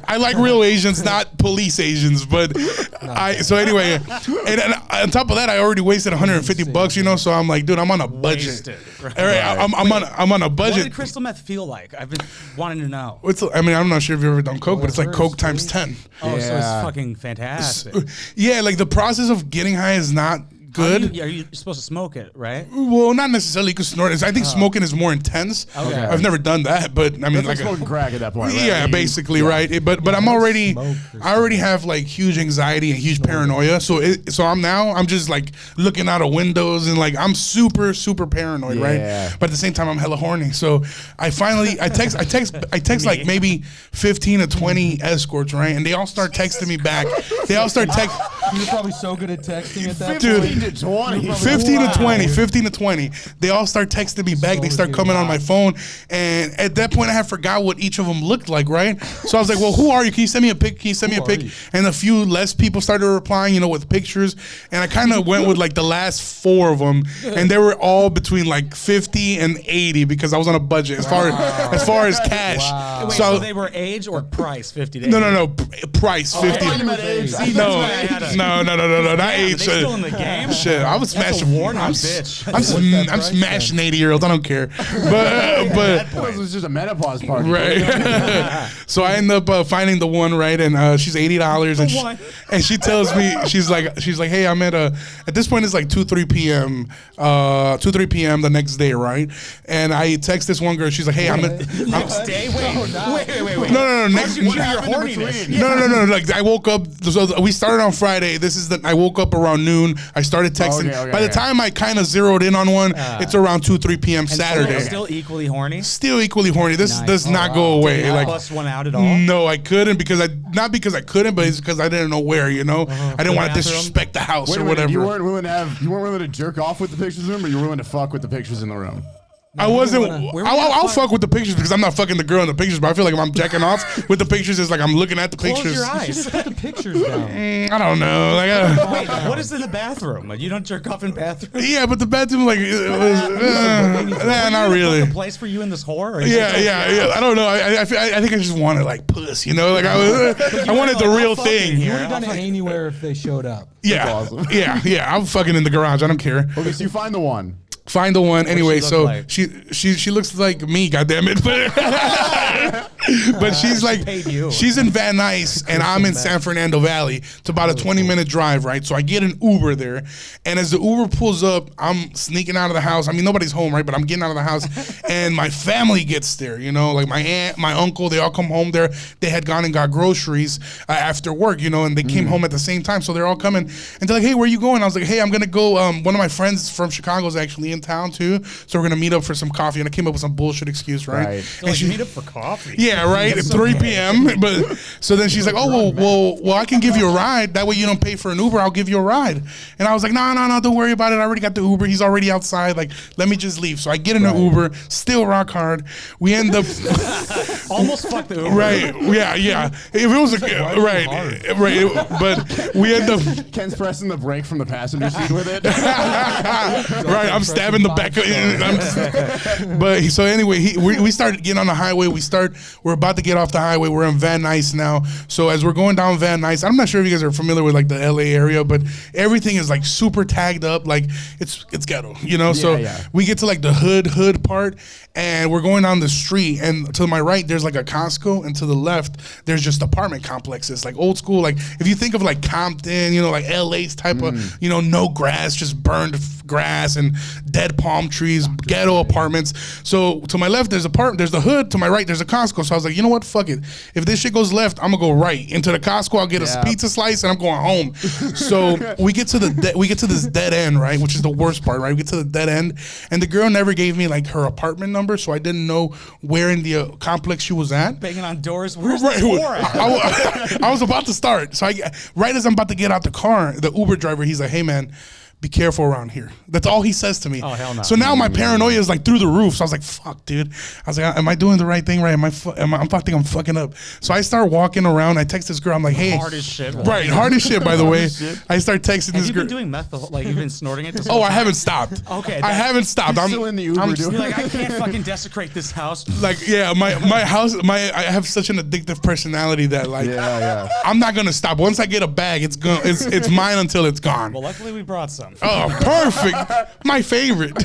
Speaker 5: I like real Asians, not police Asians. But so anyway, and on top of that, I already wasted $150. You know, so I'm like, dude, I'm on a budget. All right, I'm on a budget.
Speaker 2: What did crystal meth feel like? I've been wanting to know.
Speaker 5: I'm not sure if you've ever done coke, but it's like coke times 10.
Speaker 2: Oh, so it's fucking fantastic.
Speaker 5: Yeah, like the process of getting high is not good.
Speaker 2: Are you supposed to smoke it, right?
Speaker 5: Well, not necessarily. You can snort it. I think smoking is more intense.
Speaker 2: Okay.
Speaker 5: I've never done that, but I mean,
Speaker 4: like smoking crack at that point, right?
Speaker 5: Yeah, basically, right. But I already have like huge anxiety and huge paranoia. So I'm just like looking out of windows and like I'm super paranoid, right? But at the same time, I'm hella horny. So I text like maybe 15 to 20 escorts, right? And they all start texting me back. They all start texting.
Speaker 3: You're probably so good at texting at that
Speaker 5: Dude.
Speaker 3: point.
Speaker 4: 15 to 20.
Speaker 5: 15 to 20. They all start texting me back. They start coming on my phone. And at that point, I had forgot what each of them looked like, right? So I was like, well, who are you? Can you send me a pic? Can you send me a pic? And a few less people started replying, you know, with pictures. And I kind of went with like the last 4 of them. And they were all between like 50 and 80 because I was on a budget as far as cash.
Speaker 2: Wait, so they were age or price? 50 to 80?
Speaker 5: No. Price 50.
Speaker 4: Not age.
Speaker 5: No, not age.
Speaker 2: They still in the game?
Speaker 5: Shit, I was
Speaker 2: That's a
Speaker 5: smashing.
Speaker 2: worn-out bitch.
Speaker 5: I'm smashing 80-year-olds. I don't care. But
Speaker 4: It was just a menopause party.
Speaker 5: right. So I end up finding the one, right, and she's $80, and she tells me she's like, hey, I'm at this point it's like 2-3 p.m. 2-3 p.m. the next day, right? And I text this one girl. She's like, hey, I'm at
Speaker 2: Next day? Wait.
Speaker 5: no. Next.
Speaker 2: Your horniness.
Speaker 5: No. Like I woke up. So we started on Friday. I woke up around noon. I started texting.
Speaker 4: Okay,
Speaker 5: By the time I kind of zeroed in on one, it's around 2-3 p.m. Saturday.
Speaker 2: Still equally horny?
Speaker 5: Still equally horny. This
Speaker 2: Nice.
Speaker 5: does not go away.
Speaker 2: Did you
Speaker 5: Like
Speaker 2: bust one out at all?
Speaker 5: no, I couldn't not because I couldn't, but it's because I didn't know where. You know, I didn't want to
Speaker 2: bathroom?
Speaker 5: disrespect the house
Speaker 4: Wait
Speaker 5: or
Speaker 4: a minute,
Speaker 5: whatever.
Speaker 4: you weren't willing to jerk off with the pictures in the room, or you were willing to fuck with the pictures in the room?
Speaker 5: I wasn't.
Speaker 2: where
Speaker 5: I'll fuck with the pictures because I'm not fucking the girl in the pictures. But I feel like if I'm jacking off with the pictures, it's like I'm looking at the
Speaker 2: Close
Speaker 5: pictures.
Speaker 2: your eyes.
Speaker 3: Put the pictures down.
Speaker 5: I don't know. Like,
Speaker 2: Wait, what is in the bathroom? You don't jerk off in bathroom?
Speaker 5: yeah, but the bathroom, like, it was, not really.
Speaker 2: A place for you in this whore? Or
Speaker 5: Yeah. I don't know. I think I just wanted like puss, you know, like I wanted the real thing.
Speaker 3: You would have done it anywhere if they showed up.
Speaker 5: Yeah,
Speaker 4: awesome.
Speaker 5: yeah. I'm fucking in the garage. I don't care.
Speaker 4: Okay, so you find the one.
Speaker 5: Find the one anyway.
Speaker 2: she
Speaker 5: So
Speaker 2: look like?
Speaker 5: she looks like me. Goddammit. But she's like
Speaker 2: paid you.
Speaker 5: she's in Van Nuys and I'm in San Fernando Valley. It's about a 20-minute drive, right? So I get an Uber there, and as the Uber pulls up, I'm sneaking out of the house. I mean, nobody's home, right? But I'm getting out of the house, and my family gets there. You know, like my aunt, my uncle, they all come home there. They had gone and got groceries after work, you know, and they came home at the same time. So they're all coming, and they're like, "Hey, where are you going?" I was like, "Hey, I'm gonna go. One of my friends from Chicago is actually in town too, so we're gonna meet up for some coffee." And I came up with some bullshit excuse, right?
Speaker 2: So like, meet up for coffee.
Speaker 5: Yeah, right. At 3 p.m. But so then she's like, "Oh, well, I can give you a ride. That way you don't pay for an Uber. I'll give you a ride." And I was like, "No, don't worry about it. I already got the Uber. He's already outside. Like, let me just leave." So I get in the Uber, still rock hard. We end up
Speaker 2: Almost fucked the Uber.
Speaker 5: right. Yeah. If it was right. But we end up
Speaker 4: Ken's pressing the brake from the passenger seat with it.
Speaker 5: right. I'm stabbing the back of. But so anyway, we started getting on the highway. We're about to get off the highway. We're in Van Nuys now. So as we're going down Van Nuys, I'm not sure if you guys are familiar with like the LA area, but everything is like super tagged up. Like it's ghetto, you know? So we get to like the hood part, and we're going down the street, and to my right, there's like a Costco, and to the left, there's just apartment complexes, like old school. Like if you think of like Compton, you know, like LA's type of, you know, no grass, just burned grass and dead palm trees, ghetto apartments. So to my left, there's the hood. To my right, there's a Costco. So I was like, you know what? Fuck it. If this shit goes left, I'm gonna go right into the Costco. I'll get a pizza slice and I'm going home. So we get to this dead end, right? Which is the worst part, right? We get to the dead end, and the girl never gave me like her apartment number, so I didn't know where in the complex she was at.
Speaker 2: Banging on doors. Where's
Speaker 5: Right,
Speaker 2: the door at?
Speaker 5: I was about to start. So right as I'm about to get out the car, the Uber driver, he's like, "Hey man, be careful around here." That's all he says to me.
Speaker 2: Oh, hell no.
Speaker 5: So now my paranoia is like through the roof. So I was like, "Fuck, dude." I was like, "Am I doing the right thing? Right? I think I'm fucking up." So I start walking around. I text this girl. I'm like, "Hey."
Speaker 2: Hard as shit.
Speaker 5: Right, hard as shit. By the way, I start texting
Speaker 2: Have
Speaker 5: this
Speaker 2: you
Speaker 5: girl.
Speaker 2: been doing meth? Like you've been snorting it?
Speaker 5: Oh, I haven't stopped.
Speaker 2: Okay,
Speaker 5: I haven't stopped. I'm
Speaker 4: still in the Uber doing
Speaker 2: You're like, I can't fucking desecrate this house.
Speaker 5: like, yeah, my house. I have such an addictive personality that like, I'm not gonna stop. Once I get a bag, it's mine until it's gone.
Speaker 2: Well, luckily we brought some.
Speaker 5: Oh, perfect. My favorite.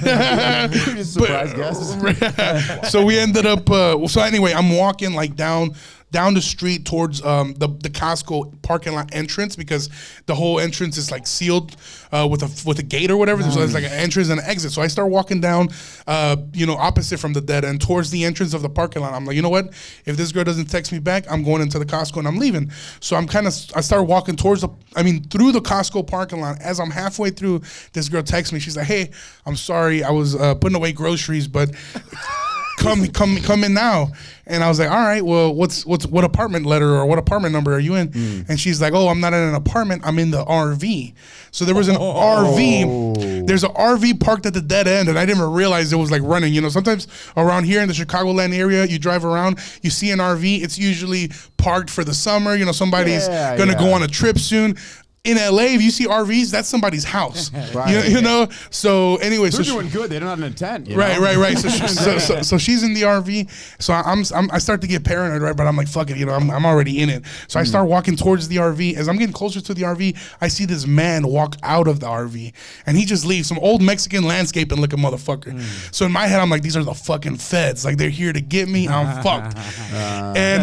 Speaker 4: Surprise guests.
Speaker 5: So we ended up. So anyway, I'm walking like down the street towards the Costco parking lot entrance, because the whole entrance is like sealed with a gate or whatever. So there's like an entrance and an exit. So I start walking down, opposite from the dead end towards the entrance of the parking lot. I'm like, you know what? If this girl doesn't text me back, I'm going into the Costco and I'm leaving. So I start walking through the Costco parking lot. As I'm halfway through, this girl texts me. She's like, "Hey, I'm sorry. I was putting away groceries, but." come in now. And I was like, all right, well, what apartment letter or what apartment number are you in? And she's like, oh, I'm not in an apartment, I'm in the RV. So there was an RV. There's an RV parked at the dead end, and I didn't even realize it was like running. You know, sometimes around here in the Chicagoland area, you drive around, you see an RV, it's usually parked for the summer. You know, somebody's gonna go on a trip soon. In LA, if you see RVs, that's somebody's house.
Speaker 4: Right.
Speaker 5: You know? So anyway,
Speaker 4: They're doing good. They don't have an intent.
Speaker 5: Right. So she's in the RV. So I start to get paranoid, right? But I'm like, fuck it, you know, I'm already in it. So I start walking towards the RV. As I'm getting closer to the RV, I see this man walk out of the RV, and he just leaves. Some old Mexican landscaping looking motherfucker. So in my head, I'm like, these are the fucking feds. Like, they're here to get me. I'm fucked.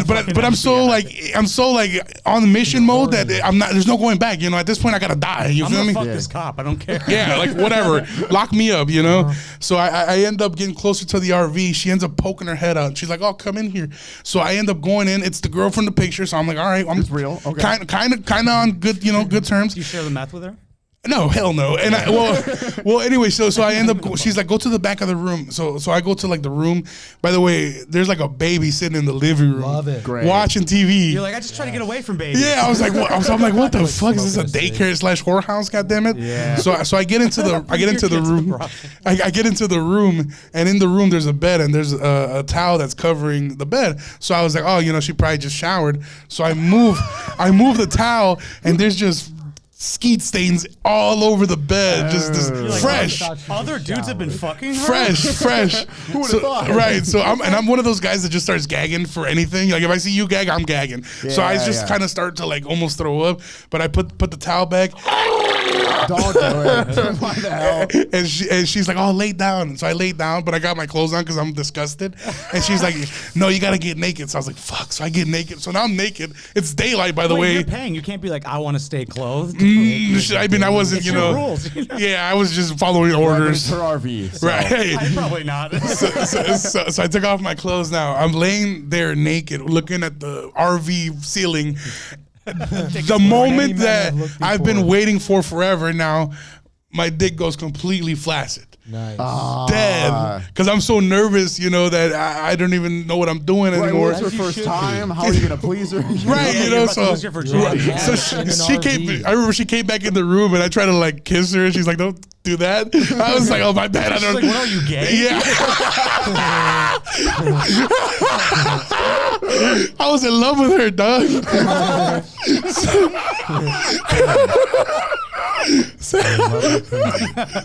Speaker 5: But I'm so like on mission mode that I'm not. There's no going back. You know, at this point, I gotta die. You feel me?
Speaker 2: Fuck this cop. I don't care.
Speaker 5: Yeah, like whatever. Lock me up, you know? So I end up getting closer to the RV. She ends up poking her head out. She's like, oh, come in here. So I end up going in. It's the girl from the picture. So I'm like, all right.
Speaker 4: It's real. Okay.
Speaker 5: Kind of on good, you know, good terms.
Speaker 2: Do you share the meth with her?
Speaker 5: No, hell no. And well, anyway, so I end up. She's like, go to the back of the room. So I go to like the room. By the way, there's like a baby sitting in the living room,
Speaker 3: Love it.
Speaker 4: Great.
Speaker 5: watching TV.
Speaker 2: You're like, I just try to get away from babies.
Speaker 5: Yeah, I was like, I'm like, what the fuck is this, a daycare / whorehouse? God damn it!
Speaker 4: Yeah.
Speaker 5: So I get into the room. I get into the room, and in the room there's a bed, and there's a towel that's covering the bed. So I was like, oh, you know, she probably just showered. So I move the towel, and there's just skeet stains all over the bed, just this fresh.
Speaker 2: Other dudes have been fucking her?
Speaker 5: Fresh.
Speaker 4: Who would have thought?
Speaker 5: Right. So I'm one of those guys that just starts gagging for anything. Like if I see you gag, I'm gagging. So I just kind of start to like almost throw up, but I put the towel back.
Speaker 4: Don't do it. Why the hell?
Speaker 5: And she's like, oh, lay down. And so I laid down, but I got my clothes on because I'm disgusted. And she's like, no, you got to get naked. So I was like, fuck. So I get naked. So now I'm naked. It's daylight, by the way.
Speaker 2: You're paying. You can't be like, I want to stay clothed.
Speaker 5: I mean, I wasn't,
Speaker 2: It's
Speaker 5: you
Speaker 2: your
Speaker 5: know.
Speaker 2: rules, you know?
Speaker 5: Yeah, I was just following orders.
Speaker 4: It's her RV. So.
Speaker 5: Right.
Speaker 2: Probably not.
Speaker 5: So I took off my clothes now. I'm laying there naked, looking at the RV ceiling. The moment that I've been waiting for forever now, my dick goes completely flaccid.
Speaker 3: Nice.
Speaker 5: Dead. Because I'm so nervous, you know, that I don't even know what I'm doing
Speaker 4: Right,
Speaker 5: anymore.
Speaker 4: well, it's her first time. How are you gonna please her?
Speaker 5: Right, you know, so
Speaker 2: Lose your virginity.
Speaker 5: so she came. I remember she came back in the room, and I tried to like kiss her, and she's like, "Don't do that." I was like, "Oh my bad, I don't."
Speaker 2: Like, what are you, gay?
Speaker 5: Yeah. I was in love with her, dog.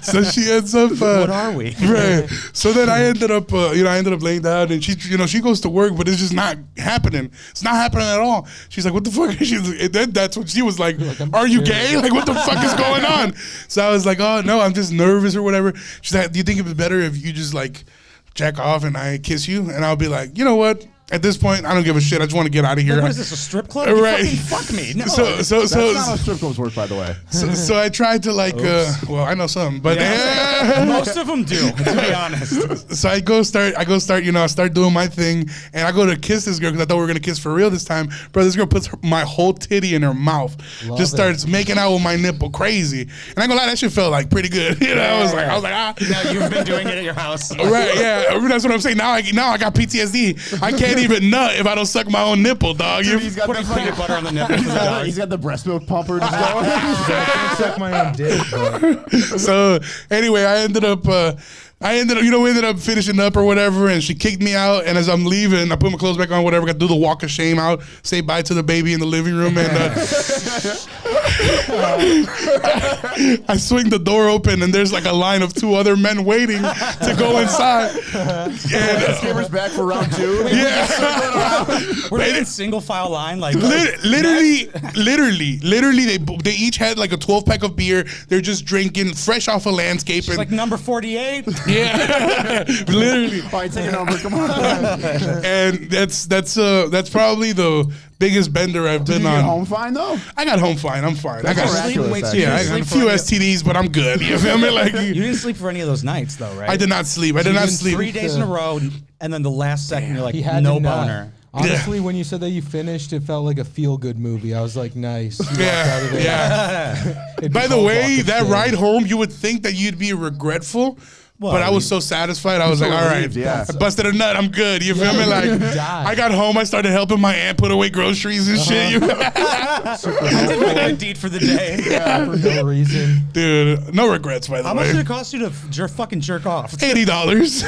Speaker 5: So she ends up.
Speaker 2: What are we?
Speaker 5: Right. So then I ended up, laying down, and she goes to work, but it's just not happening. It's not happening at all. She's like, "What the fuck?" That's what she was like. Are you gay? Like, what the fuck is going on? So I was like, "Oh no, I'm just nervous or whatever." She's like, "Do you think it would be better if you just like jack off and I kiss you?" And I'll be like, "You know what? At this point, I don't give a shit. I just want to get out of here."
Speaker 2: What is this, a strip club? You
Speaker 5: Right.
Speaker 2: fucking fuck me. No.
Speaker 5: So
Speaker 4: That's not how strip clubs work, by the way.
Speaker 5: so I tried to like, well, I know some, but
Speaker 2: most of them do, to be honest.
Speaker 5: So I start, you know, I start doing my thing, and I go to kiss this girl because I thought we were gonna kiss for real this time. Bro, this girl puts my whole titty in her mouth, just starts making out with my nipple, crazy. And I gonna lie, that shit felt like pretty good. You know, I was like, ah.
Speaker 2: Now you've been doing it at your house.
Speaker 5: Right, yeah, that's what I'm saying. Now I got PTSD. I can't even nut if I don't suck my own nipple, dog.
Speaker 4: He's got
Speaker 2: Putting peanut butter on the nipple.
Speaker 4: he's got the breast milk pumper just going.
Speaker 3: I suck my own dick. But
Speaker 5: So anyway, I ended up we ended up finishing up or whatever, and she kicked me out. And as I'm leaving, I put my clothes back on, whatever, got to do the walk of shame out, say bye to the baby in the living room, and I swing the door open, and there's like a line of 2 other men waiting to go inside. And
Speaker 4: Skimmer's back for round 2.
Speaker 5: yeah.
Speaker 2: We're in single file line, like
Speaker 5: Literally, they each had like a 12-pack of beer. They're just drinking fresh off of landscaping.
Speaker 2: It's like number 48.
Speaker 5: Yeah, literally.
Speaker 4: All right, take a number. Come on.
Speaker 5: And that's probably the biggest bender I've
Speaker 4: Did
Speaker 5: been
Speaker 4: you
Speaker 5: on.
Speaker 4: get home fine though?
Speaker 5: I got home fine. I'm fine. I got
Speaker 4: miraculous,
Speaker 2: Wait, so
Speaker 4: actually.
Speaker 2: you
Speaker 5: I
Speaker 2: didn't
Speaker 5: got a
Speaker 2: sleep
Speaker 5: few
Speaker 2: for any
Speaker 5: STDs, but I'm good. You feel me? Like
Speaker 2: You didn't sleep for any of those nights, though, right?
Speaker 5: I did not sleep. I did
Speaker 2: You
Speaker 5: not
Speaker 2: did
Speaker 5: sleep.
Speaker 2: 3 days in a row, and then the last second, you're like,
Speaker 3: he had
Speaker 2: no
Speaker 3: to nut.
Speaker 2: boner.
Speaker 3: Honestly, when you said that you finished, it felt like a feel-good movie. I was like, nice. You walked out of
Speaker 5: Yeah,
Speaker 3: there.
Speaker 5: yeah. By the way, that ride home, you would think that you'd be regretful, but I was so satisfied. I was like, all right,
Speaker 4: relieved, yeah.
Speaker 5: I busted a nut. I'm good. You feel me? Like, I got home. I started helping my aunt put away groceries and shit. You
Speaker 2: I did my good deed for the day.
Speaker 3: For no reason.
Speaker 5: Dude, no regrets, by the
Speaker 2: How much
Speaker 5: way.
Speaker 2: did it cost you to fucking jerk off?
Speaker 5: $80.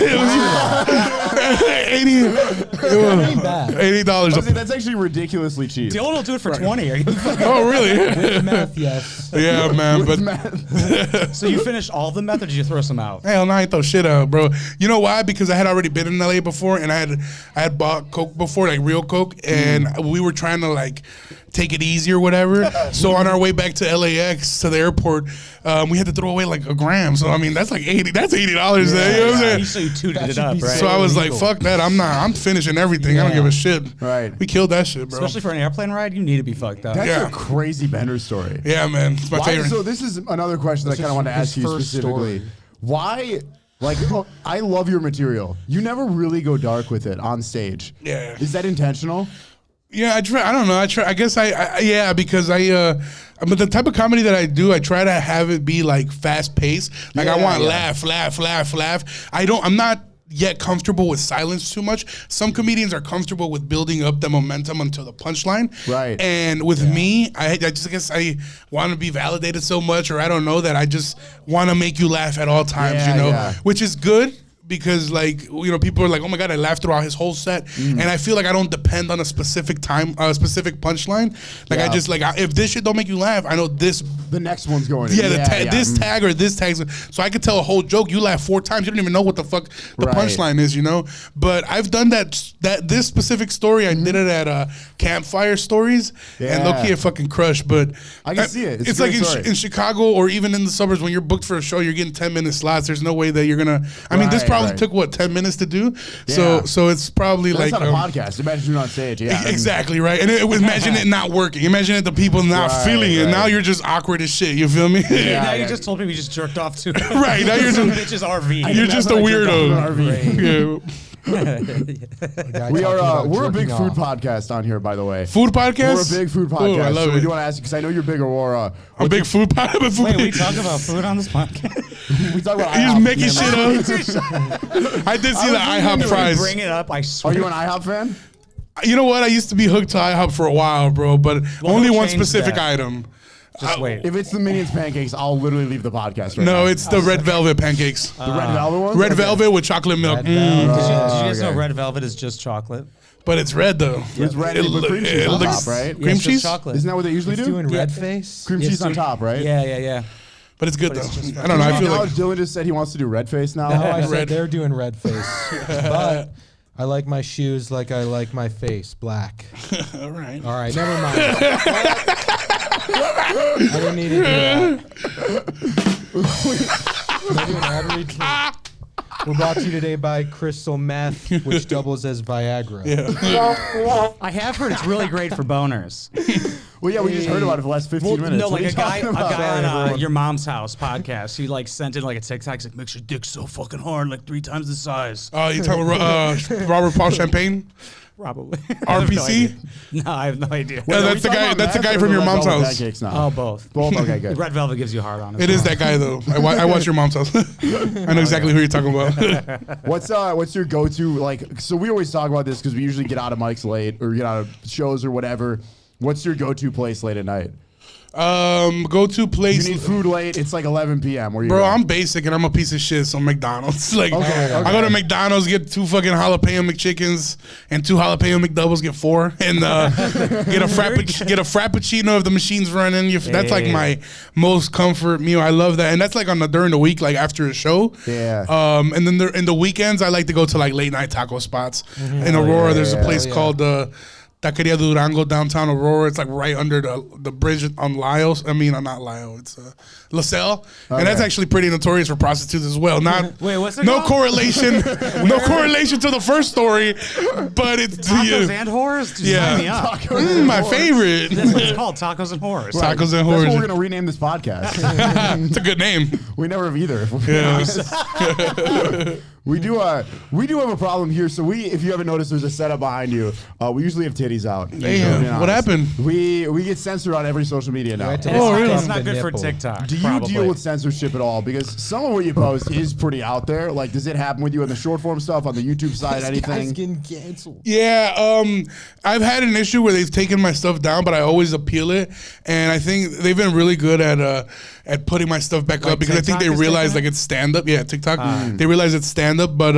Speaker 5: It was
Speaker 3: Ain't bad.
Speaker 5: $80.
Speaker 4: That's actually ridiculously cheap.
Speaker 2: Dylan will do it for 20. Are you
Speaker 5: Oh, really?
Speaker 3: With meth, yes.
Speaker 5: Yeah, man. But
Speaker 2: So you finished all the meth, or did you throw some out?
Speaker 5: hell no, I ain't throw shit out, bro. You know why? Because I had already been in LA before, and I had bought coke before, like real coke, and we were trying to like take it easy or whatever. So on our way back to LAX to the airport, we had to throw away like a gram. So I mean, that's like $80. That's $80 there. You know what I'm saying?
Speaker 2: So you tooted
Speaker 3: That
Speaker 2: it
Speaker 3: should
Speaker 2: up,
Speaker 3: be
Speaker 2: right?
Speaker 3: so-
Speaker 5: So I was like,
Speaker 3: illegal.
Speaker 5: fuck that. I'm finishing everything. I don't
Speaker 3: Yeah.
Speaker 5: give a shit.
Speaker 4: Right.
Speaker 5: We killed that shit, bro.
Speaker 2: Especially for an airplane ride, you need to be fucked up.
Speaker 4: That's
Speaker 5: Yeah.
Speaker 4: a crazy Bender story.
Speaker 5: Yeah, man. It's my favorite.
Speaker 4: So this is another question that I kind of want to
Speaker 3: his
Speaker 4: ask you
Speaker 3: first
Speaker 4: specifically.
Speaker 3: story.
Speaker 4: Why? Like, I love your material. You never really go dark with it on stage.
Speaker 5: Yeah.
Speaker 4: Is that intentional?
Speaker 5: Yeah, I try. I don't know. I try. I guess yeah, because but the type of comedy that I do, I try to have it be like fast paced. Like I
Speaker 4: Yeah,
Speaker 5: want
Speaker 4: yeah.
Speaker 5: laugh. I'm not yet comfortable with silence too much. Some comedians are comfortable with building up the momentum until the punchline.
Speaker 4: Right.
Speaker 5: And with me, I just guess I want to be validated so much, or I don't know, that I just want to make you laugh at all times,
Speaker 4: Yeah,
Speaker 5: you know,
Speaker 4: yeah.
Speaker 5: which is good. Because like, you know, people are like, oh my God, I laughed throughout his whole set. And I feel like I don't depend on a specific specific punchline. Like I
Speaker 4: Yeah.
Speaker 5: just like, if this shit don't make you laugh, I know this.
Speaker 4: The next one's going.
Speaker 5: Yeah,
Speaker 4: in.
Speaker 5: this tag or this tag. So I could tell a whole joke. You laugh 4 times. You don't even know what the fuck the
Speaker 4: Right.
Speaker 5: punchline is, you know? But I've done this specific story. I did it at Campfire Stories. And
Speaker 4: Yeah.
Speaker 5: low-key it fucking crushed. But
Speaker 4: I can see it. It's a
Speaker 5: It's like
Speaker 4: great story.
Speaker 5: in Chicago or even in the suburbs, when you're booked for a show, you're getting 10-minute slots. There's no way that you're going to. I mean, this
Speaker 4: Right,
Speaker 5: probably
Speaker 4: right.
Speaker 5: took, what, 10 minutes to do?
Speaker 4: Yeah.
Speaker 5: So it's probably
Speaker 4: That's
Speaker 5: like.
Speaker 4: not a podcast. Imagine doing it on stage. Yeah.
Speaker 5: Exactly, right? And imagine it not working. Imagine it the people not
Speaker 4: Right,
Speaker 5: feeling it.
Speaker 4: right.
Speaker 5: Now you're just awkward as shit. You feel me?
Speaker 4: Yeah,
Speaker 2: now
Speaker 4: yeah.
Speaker 2: you just told me we just jerked off too.
Speaker 5: Right, now you're
Speaker 2: Some
Speaker 5: just-
Speaker 2: bitch's RV.
Speaker 5: You're just a
Speaker 4: That's what I jerked
Speaker 5: weirdo.
Speaker 4: off in an
Speaker 5: Yeah.
Speaker 4: We are. We're a big food podcast on here, by the way.
Speaker 5: Food podcast?
Speaker 4: We're a big food
Speaker 5: Ooh,
Speaker 4: podcast.
Speaker 5: I love
Speaker 4: so we
Speaker 5: it.
Speaker 4: do want to ask you because I know you're big Aurora.
Speaker 5: I'm a big food podcast.
Speaker 2: Wait, we talk about food on this podcast?
Speaker 4: We talk about.
Speaker 5: You just
Speaker 4: IHOP.
Speaker 5: making shit up. I did see the IHOP fries.
Speaker 2: Bring it up, I
Speaker 4: Are
Speaker 2: swear.
Speaker 4: you an IHOP fan?
Speaker 5: You know what? I used to be hooked to IHOP for a while, bro, but only
Speaker 2: who
Speaker 5: one
Speaker 2: changed
Speaker 5: specific
Speaker 2: that?
Speaker 5: item.
Speaker 2: Just wait.
Speaker 4: If it's the Minions pancakes, I'll literally leave the podcast right now.
Speaker 5: No, it's the red velvet pancakes.
Speaker 4: the red velvet ones.
Speaker 5: Red
Speaker 4: Okay.
Speaker 5: velvet with chocolate milk.
Speaker 3: Red velvet.
Speaker 2: Did you guys know
Speaker 4: okay.
Speaker 2: red velvet is just chocolate?
Speaker 5: But it's red though.
Speaker 4: It's red with cream cheese on top, right?
Speaker 5: Cream
Speaker 2: it's just
Speaker 5: cheese?
Speaker 2: chocolate.
Speaker 4: Isn't that what they usually
Speaker 3: He's
Speaker 4: do?
Speaker 3: doing red face.
Speaker 4: Cream cheese on top, right?
Speaker 2: Yeah.
Speaker 5: But it's good
Speaker 2: But
Speaker 5: though.
Speaker 2: it's just
Speaker 5: I don't know. I feel
Speaker 4: Now
Speaker 5: like
Speaker 4: Dylan just said he wants to do red face now.
Speaker 3: No, I said
Speaker 5: Red.
Speaker 3: they're doing red face. But I like my shoes like I like my face, black.
Speaker 5: all right.
Speaker 3: All right, never mind. I didn't need to do that. Can I do an ad read, too? We're brought to you today by Crystal Meth, which doubles as Viagra.
Speaker 2: I have heard it's really great for boners.
Speaker 4: Well, yeah, we just heard about it for the last 15 minutes.
Speaker 2: No,
Speaker 4: What
Speaker 2: like
Speaker 4: are you talking about?
Speaker 2: on
Speaker 3: everyone.
Speaker 2: Your Mom's House podcast. He like sent in like a TikTok. He's like, makes your dick so fucking hard, like 3 times the size.
Speaker 5: Oh, you talking about Robert Paul Champagne?
Speaker 2: Probably.
Speaker 5: RPC?
Speaker 2: No, I have no idea.
Speaker 5: Yeah,
Speaker 4: Are we
Speaker 5: that's the
Speaker 4: talking
Speaker 5: guy.
Speaker 4: about
Speaker 5: That's the
Speaker 4: meth
Speaker 5: guy
Speaker 4: or
Speaker 5: from
Speaker 4: the
Speaker 5: your
Speaker 4: red
Speaker 5: mom's
Speaker 4: velvet
Speaker 5: house.
Speaker 4: pancakes now?
Speaker 2: Oh, both.
Speaker 4: Both? Okay, good.
Speaker 2: Red velvet gives you hard on.
Speaker 5: It is that guy though. I watch your mom's house. I know exactly who you're talking about.
Speaker 4: What's your go-to, like, so we always talk about this because we usually get out of mics late or get out of shows or whatever. What's your go-to place late at night?
Speaker 5: Go-to
Speaker 4: You
Speaker 5: place.
Speaker 4: need food late. It's like 11 p.m. Where you
Speaker 5: Bro,
Speaker 4: go?
Speaker 5: I'm basic and I'm a piece of shit, so McDonald's. Like,
Speaker 4: Okay,
Speaker 5: I go to McDonald's, get 2 fucking jalapeno McChickens and 2 jalapeno McDoubles, get 4, and get a frappuccino if the machine's running. That's like my most comfort meal. I love that, and that's like during the week, like after a show.
Speaker 4: Yeah.
Speaker 5: And then in the weekends, I like to go to like late night taco spots in Aurora. There's a place called Taqueria Durango downtown Aurora. It's like right under the bridge on Lyle. I mean, not Lyle. It's LaSalle, and that's actually pretty notorious for prostitutes as well. Not
Speaker 2: Wait, what's it
Speaker 5: no
Speaker 2: called?
Speaker 5: correlation, no correlation to the first story, but it's
Speaker 2: Tacos and whores? Just sign me up.
Speaker 5: my favorite.
Speaker 2: That's what it's called, tacos and whores.
Speaker 5: Tacos and
Speaker 4: That's what we're
Speaker 5: whores.
Speaker 4: going to rename this podcast.
Speaker 5: It's a good name.
Speaker 4: We never have either. If we're
Speaker 5: Yeah.
Speaker 4: honest. We do have a problem here. So if you haven't noticed, there's a setup behind you. We usually have titties out.
Speaker 5: Damn, what happened?
Speaker 4: We get censored on every social media now.
Speaker 2: It's not good for TikTok.
Speaker 4: Do you deal with censorship at all? Because some of what you post is pretty out there. Like, does it happen with you on the short form stuff, on the YouTube side, anything?
Speaker 3: Guy's getting canceled.
Speaker 5: Yeah, I've had an issue where they've taken my stuff down, but I always appeal it, and I think they've been really good at putting my stuff back up because
Speaker 2: TikTok
Speaker 5: I think they realize like it's stand up. Yeah, TikTok. They realize it's stand up, but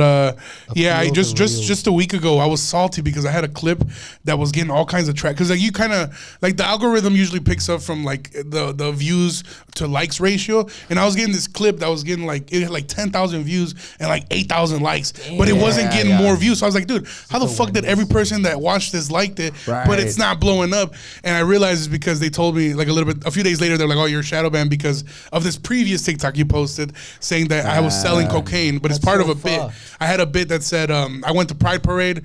Speaker 5: yeah, I just a week ago I was salty because I had a clip that was getting all kinds of track because like you kind of like the algorithm usually picks up from like the views to likes ratio, and I was getting this clip that was getting like it had like 10,000 views and like 8,000 likes, but it wasn't getting more views. So I was like, dude, how the fuck did every person that watched this liked it, but it's not blowing up? And I realized it's because they told me like a few days later they're like, oh, you're shadow banned because of this previous TikTok you posted saying that I was selling cocaine, but it's part of a bit. I had a bit that said I went to Pride Parade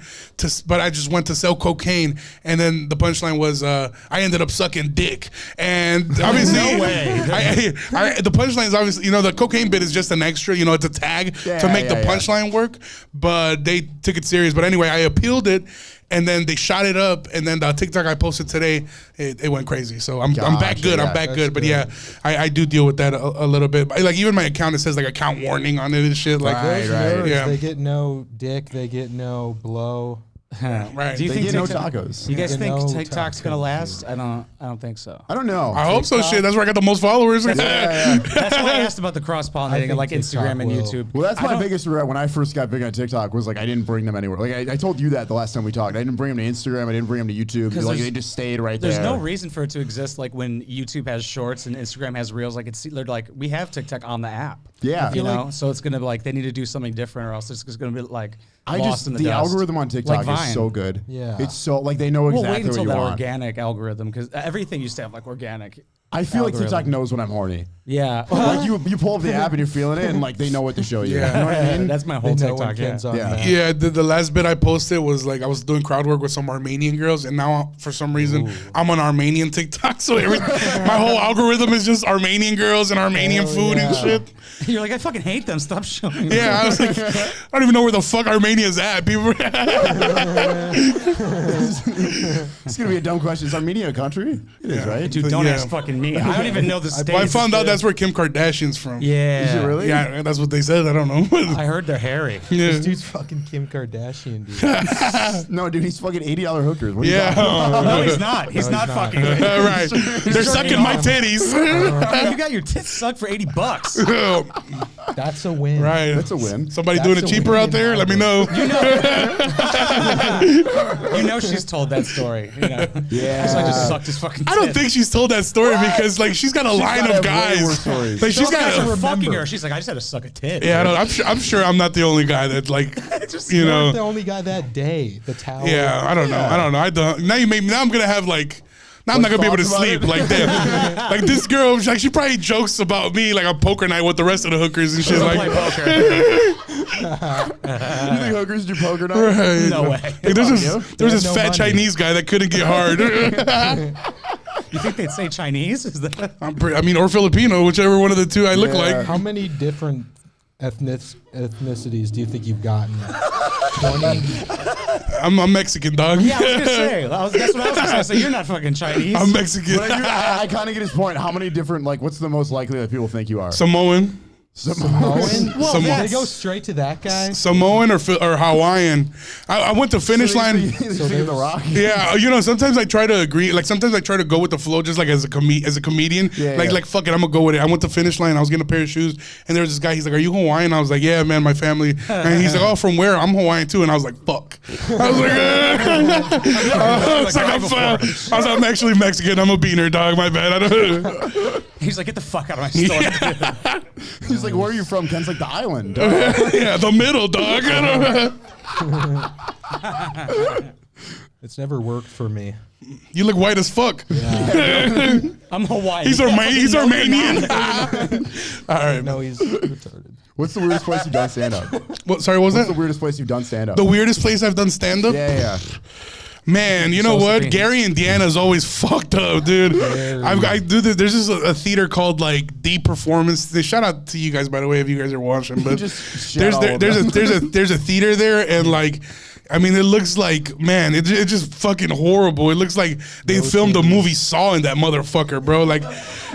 Speaker 5: but I just went to sell cocaine, and then the punchline was I ended up sucking dick, and obviously
Speaker 2: no way.
Speaker 5: The punchline is obviously, the cocaine bit is just an extra, it's a tag to make the punchline work, but they took it serious. But anyway, I appealed it, and then they shot it up, and then the TikTok I posted today, it went crazy. So I'm back good. I'm back good. But yeah, I do deal with that a little bit. Like even my account, it says like account warning on it and shit. Like
Speaker 3: yeah. They get no dick. They get no blow.
Speaker 5: Right.
Speaker 2: Do you think
Speaker 4: no tacos?
Speaker 2: You guys think TikTok's gonna last? I don't think so.
Speaker 4: I don't know.
Speaker 5: I hope so. Shit, that's where I got the most followers.
Speaker 2: That's why I asked about the cross-pollinating and like Instagram and YouTube.
Speaker 4: Well, that's my biggest regret when I first got big on TikTok was like I didn't bring them anywhere. Like I told you that the last time we talked. I didn't bring them to Instagram. I didn't bring them to YouTube. Like they just stayed right there.
Speaker 2: There's no reason for it to exist. Like when YouTube has shorts and Instagram has reels. Like they're like we have TikTok on the app.
Speaker 4: Yeah,
Speaker 2: you know. So it's gonna be like they need to do something different, or else it's just gonna be like lost in the
Speaker 4: dust.
Speaker 2: algorithm
Speaker 4: on TikTok is so good.
Speaker 3: Yeah,
Speaker 4: it's so like they know exactly
Speaker 2: wait until
Speaker 4: what you
Speaker 2: that
Speaker 4: want.
Speaker 2: Organic algorithm, because everything used to have like organic.
Speaker 4: I feel like TikTok knows when I'm horny.
Speaker 2: Yeah,
Speaker 4: like you pull up the app and you're feeling it, and like they know what to show you.
Speaker 5: Yeah.
Speaker 4: You know what I mean?
Speaker 2: That's my whole TikTok.
Speaker 5: Yeah. The last bit I posted was like I was doing crowd work with some Armenian girls, and now for some reason I'm on Armenian TikTok. So my whole algorithm is just Armenian girls and Armenian food and shit.
Speaker 2: You're like, I fucking hate them. Stop showing me.
Speaker 5: Yeah, I was like, I don't even know where the fuck Armenia's at. People.
Speaker 4: It's gonna be a dumb question. Is Armenia a country? It is, right?
Speaker 2: Dude, don't ask fucking me. I don't even know the state.
Speaker 5: I found out that's where Kim Kardashian's from.
Speaker 2: Yeah.
Speaker 4: Is it really?
Speaker 5: Yeah, that's what they said. I don't know.
Speaker 2: I heard they're hairy.
Speaker 5: Yeah.
Speaker 3: This dude's fucking Kim Kardashian, dude.
Speaker 4: No, dude, he's fucking $80 hookers. What are you
Speaker 5: Yeah.
Speaker 4: talking about?
Speaker 2: No, he's not. He's not fucking.
Speaker 5: Right. They're sucking my titties.
Speaker 2: You got your tits sucked for $80.
Speaker 3: That's a win.
Speaker 5: Right.
Speaker 4: That's a win.
Speaker 5: Somebody
Speaker 3: That's
Speaker 5: doing it
Speaker 3: a
Speaker 5: cheaper
Speaker 3: win
Speaker 5: out there?
Speaker 3: in
Speaker 5: Let me
Speaker 3: my
Speaker 5: know.
Speaker 2: You know she's told that story. You know?
Speaker 4: Yeah.
Speaker 2: So I just sucked his fucking tits.
Speaker 5: I don't think she's told that story because like she's got a line of guys.
Speaker 4: Like
Speaker 5: Like she's
Speaker 2: guys
Speaker 5: got
Speaker 2: were fucking her. She's like, I just had to suck a tit.
Speaker 5: Yeah, I don't, I'm sure I'm not the only guy that like
Speaker 3: You weren't the only guy that day. The towel.
Speaker 5: Yeah, I don't know. I don't. Now you made me. Now I'm gonna have like. Now I'm not gonna be able to sleep like that. Like this girl, she probably jokes about me like on poker night with the rest of the hookers and shit. Like,
Speaker 2: Play poker.
Speaker 4: You think hookers do poker now?
Speaker 5: right.
Speaker 2: No way.
Speaker 5: Like, there's this
Speaker 3: no
Speaker 5: fat
Speaker 3: money.
Speaker 5: Chinese guy that couldn't get hard.
Speaker 2: You think they'd say Chinese? Is that?
Speaker 5: I mean, or Filipino, whichever one of the two I look like.
Speaker 3: How many different ethnicities do you think you've gotten? 20?
Speaker 5: I'm Mexican, dog.
Speaker 2: Yeah, I was gonna say. That's what I was gonna say. So you're not fucking Chinese.
Speaker 5: I'm Mexican.
Speaker 4: But I kind of get his point. How many different, like, what's the most likely that people think you are?
Speaker 5: Samoan.
Speaker 3: Samoan?
Speaker 2: Well,
Speaker 3: They go straight to that guy?
Speaker 5: Samoan or Hawaiian. I went to finish line.
Speaker 4: So The Rock?
Speaker 5: Yeah, sometimes I try to agree. Like sometimes I try to go with the flow, just like as a comedian. Like fuck it, I'm gonna go with it. I went to finish line. I was getting a pair of shoes, and there was this guy. He's like, "Are you Hawaiian?" I was like, "Yeah, man, my family." And he's like, "Oh, from where?" I'm Hawaiian too. And I was like, "Fuck." I was like, I'm actually Mexican. I'm a beaner, dog. My bad. I don't.
Speaker 2: He's like, get the fuck out of my store.
Speaker 4: He's like, where are you from? Ken's like, the island.
Speaker 5: Yeah, the middle, dog.
Speaker 3: It's never worked for me.
Speaker 5: You look white as fuck.
Speaker 3: Yeah.
Speaker 2: I'm Hawaiian.
Speaker 5: He's Armenian. All right.
Speaker 3: No, he's retarded.
Speaker 4: What's the weirdest place you've done stand up?
Speaker 5: What? Sorry, what was
Speaker 4: What's
Speaker 5: that?
Speaker 4: the weirdest place you've done stand up?
Speaker 5: The weirdest place I've done stand up?
Speaker 4: Yeah.
Speaker 5: Man, you know what? Gary, Indiana's always fucked up, dude. I do this. There's just a theater called like Deep Performance. They shout out to you guys, by the way, if you guys are watching. But there's a theater there, and like, I mean, it looks like, man, it's just fucking horrible. It looks like they filmed a movie Saw in that motherfucker, bro. Like,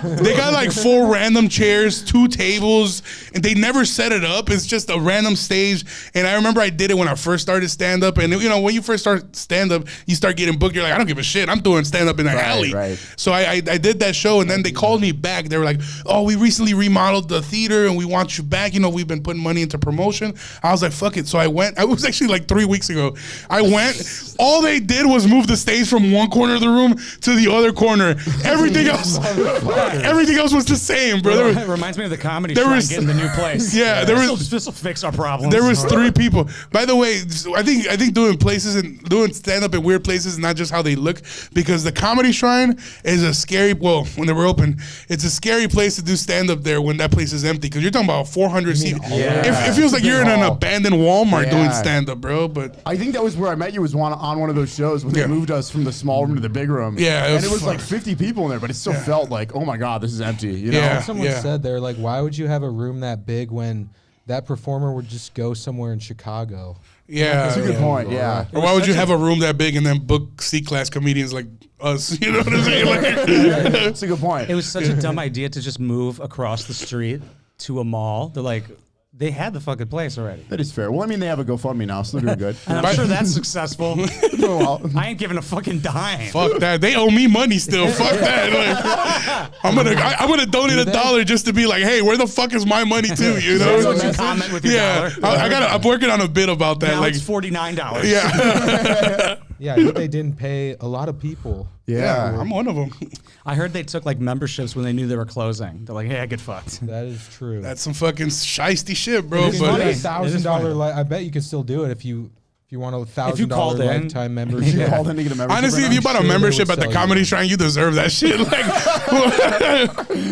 Speaker 5: they got like 4 random chairs, 2 tables, and they never set it up. It's just a random stage. And I remember I did it when I first started stand up. And you know, when you first start stand up, you start getting booked. You're like, I don't give a shit. I'm doing stand up in an alley. Right. So I did that show, and then they called me back. They were like, oh, we recently remodeled the theater, and we want you back. You know, we've been putting money into promotion. I was like, fuck it. So I went. I was actually like 3 weeks ago. I went. All they did was move the stage from one corner of the room to the other corner. Everything else. Everything else was the same, bro.
Speaker 2: It reminds me of the comedy show getting the new place.
Speaker 5: Yeah,
Speaker 2: this will fix our problems.
Speaker 5: There was 3 people. By the way, I think doing places and doing stand up in weird places is not just how they look, because the Comedy Shrine is a scary. Well, when they were open, it's a scary place to do stand up there when that place is empty, because you're talking about 400 seats. It feels like you're in an abandoned Walmart doing stand up, bro. But
Speaker 4: I think that was where I met you, was on one of those shows when they moved us from the small room to the big room.
Speaker 5: Yeah,
Speaker 4: and it was like 50 people in there, but it still felt like, oh my god, this is empty. You know?
Speaker 3: Someone said they're like, why would you have a room that big when that performer would just go somewhere in Chicago?
Speaker 5: Yeah,
Speaker 4: that's a good point. Yeah,
Speaker 5: or why would you have a room that big and then book C-class comedians like us? You know what I'm saying? Like,
Speaker 4: that's a good point.
Speaker 2: It was such a dumb idea to just move across the street to a mall. They're like, they had the fucking place already.
Speaker 4: That is fair. Well, I mean, they have a GoFundMe now, so they're doing good.
Speaker 2: And I'm sure that's successful.
Speaker 4: Well,
Speaker 2: I ain't giving a fucking dime.
Speaker 5: Fuck that. They owe me money still. Fuck that. Like, I'm gonna donate $1 just to be like, hey, where the fuck is my money too? You know?
Speaker 2: So you comment with your dollar.
Speaker 5: I'm working on a bit about that.
Speaker 2: Now
Speaker 5: like
Speaker 2: it's $49.
Speaker 5: Yeah.
Speaker 3: Yeah, I think they didn't pay a lot of people.
Speaker 5: Yeah, I'm one of them.
Speaker 2: I heard they took like memberships when they knew they were closing. They're like, hey, I get fucked.
Speaker 3: That is true.
Speaker 5: That's some fucking shiesty shit, bro.
Speaker 3: It's
Speaker 5: But
Speaker 3: $1,000. I bet you can still do it if you want a $1,000 lifetime membership.
Speaker 4: If you called in to get a membership.
Speaker 5: Honestly, if you bought a membership at the Comedy Shrine, you deserve that shit. Like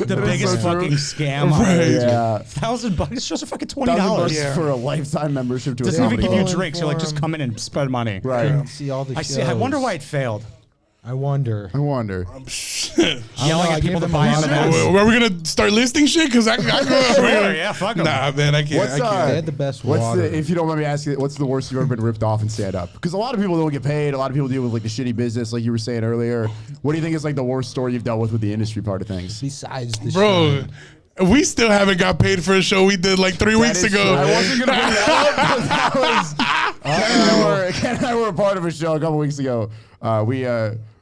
Speaker 2: the biggest fucking scam.
Speaker 5: Right.
Speaker 4: Yeah.
Speaker 2: $1,000. It's just a fucking $20.
Speaker 4: $1,000 for a lifetime membership to
Speaker 2: Doesn't
Speaker 4: a
Speaker 2: even
Speaker 4: comedy
Speaker 2: give you
Speaker 4: club.
Speaker 2: drinks. You're like, just come in and spread money.
Speaker 4: Right.
Speaker 3: See all the shows.
Speaker 2: I wonder why it failed.
Speaker 3: I wonder.
Speaker 2: Yelling at people to buy M&Ms.
Speaker 5: Are we gonna start listing shit? Because I
Speaker 2: Sure, yeah, fuck 'em.
Speaker 5: Nah, man, I can't.
Speaker 4: What's,
Speaker 5: I can't.
Speaker 3: They had the best water.
Speaker 4: If you don't mind me asking, what's the worst you've ever been ripped off in stand up? Because a lot of people don't get paid. A lot of people deal with like the shitty business, like you were saying earlier. What do you think is like the worst story you've dealt with the industry part of things?
Speaker 3: Besides the
Speaker 5: Bro, we still haven't got paid for a show we did like 3 weeks ago.
Speaker 4: True. I wasn't gonna bring that up, but that was. Ken and I were a part of a show a couple weeks ago.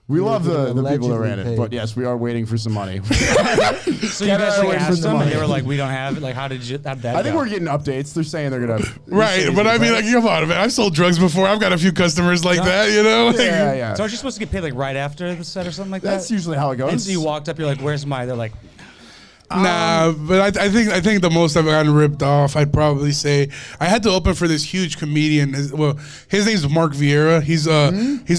Speaker 4: We love the people that ran it, but yes, we are waiting for some money.
Speaker 2: So you guys like asked them, and they were like, "We don't have it." Like, how did you? How'd that
Speaker 4: I think
Speaker 2: go?
Speaker 4: we're getting updates. They're saying they're gonna.
Speaker 5: Right, but I mean, like, come on, man. I've sold drugs before. I've got a few customers like that, you know? Like,
Speaker 4: yeah.
Speaker 2: So aren't you supposed to get paid like right after the set or something like that?
Speaker 4: That's usually how it goes.
Speaker 2: And so you walked up, you're like, "Where's my?" They're like,
Speaker 5: Nah, but I think the most I've gotten ripped off, I'd probably say I had to open for this huge comedian. His name's Mark Vieira. He's a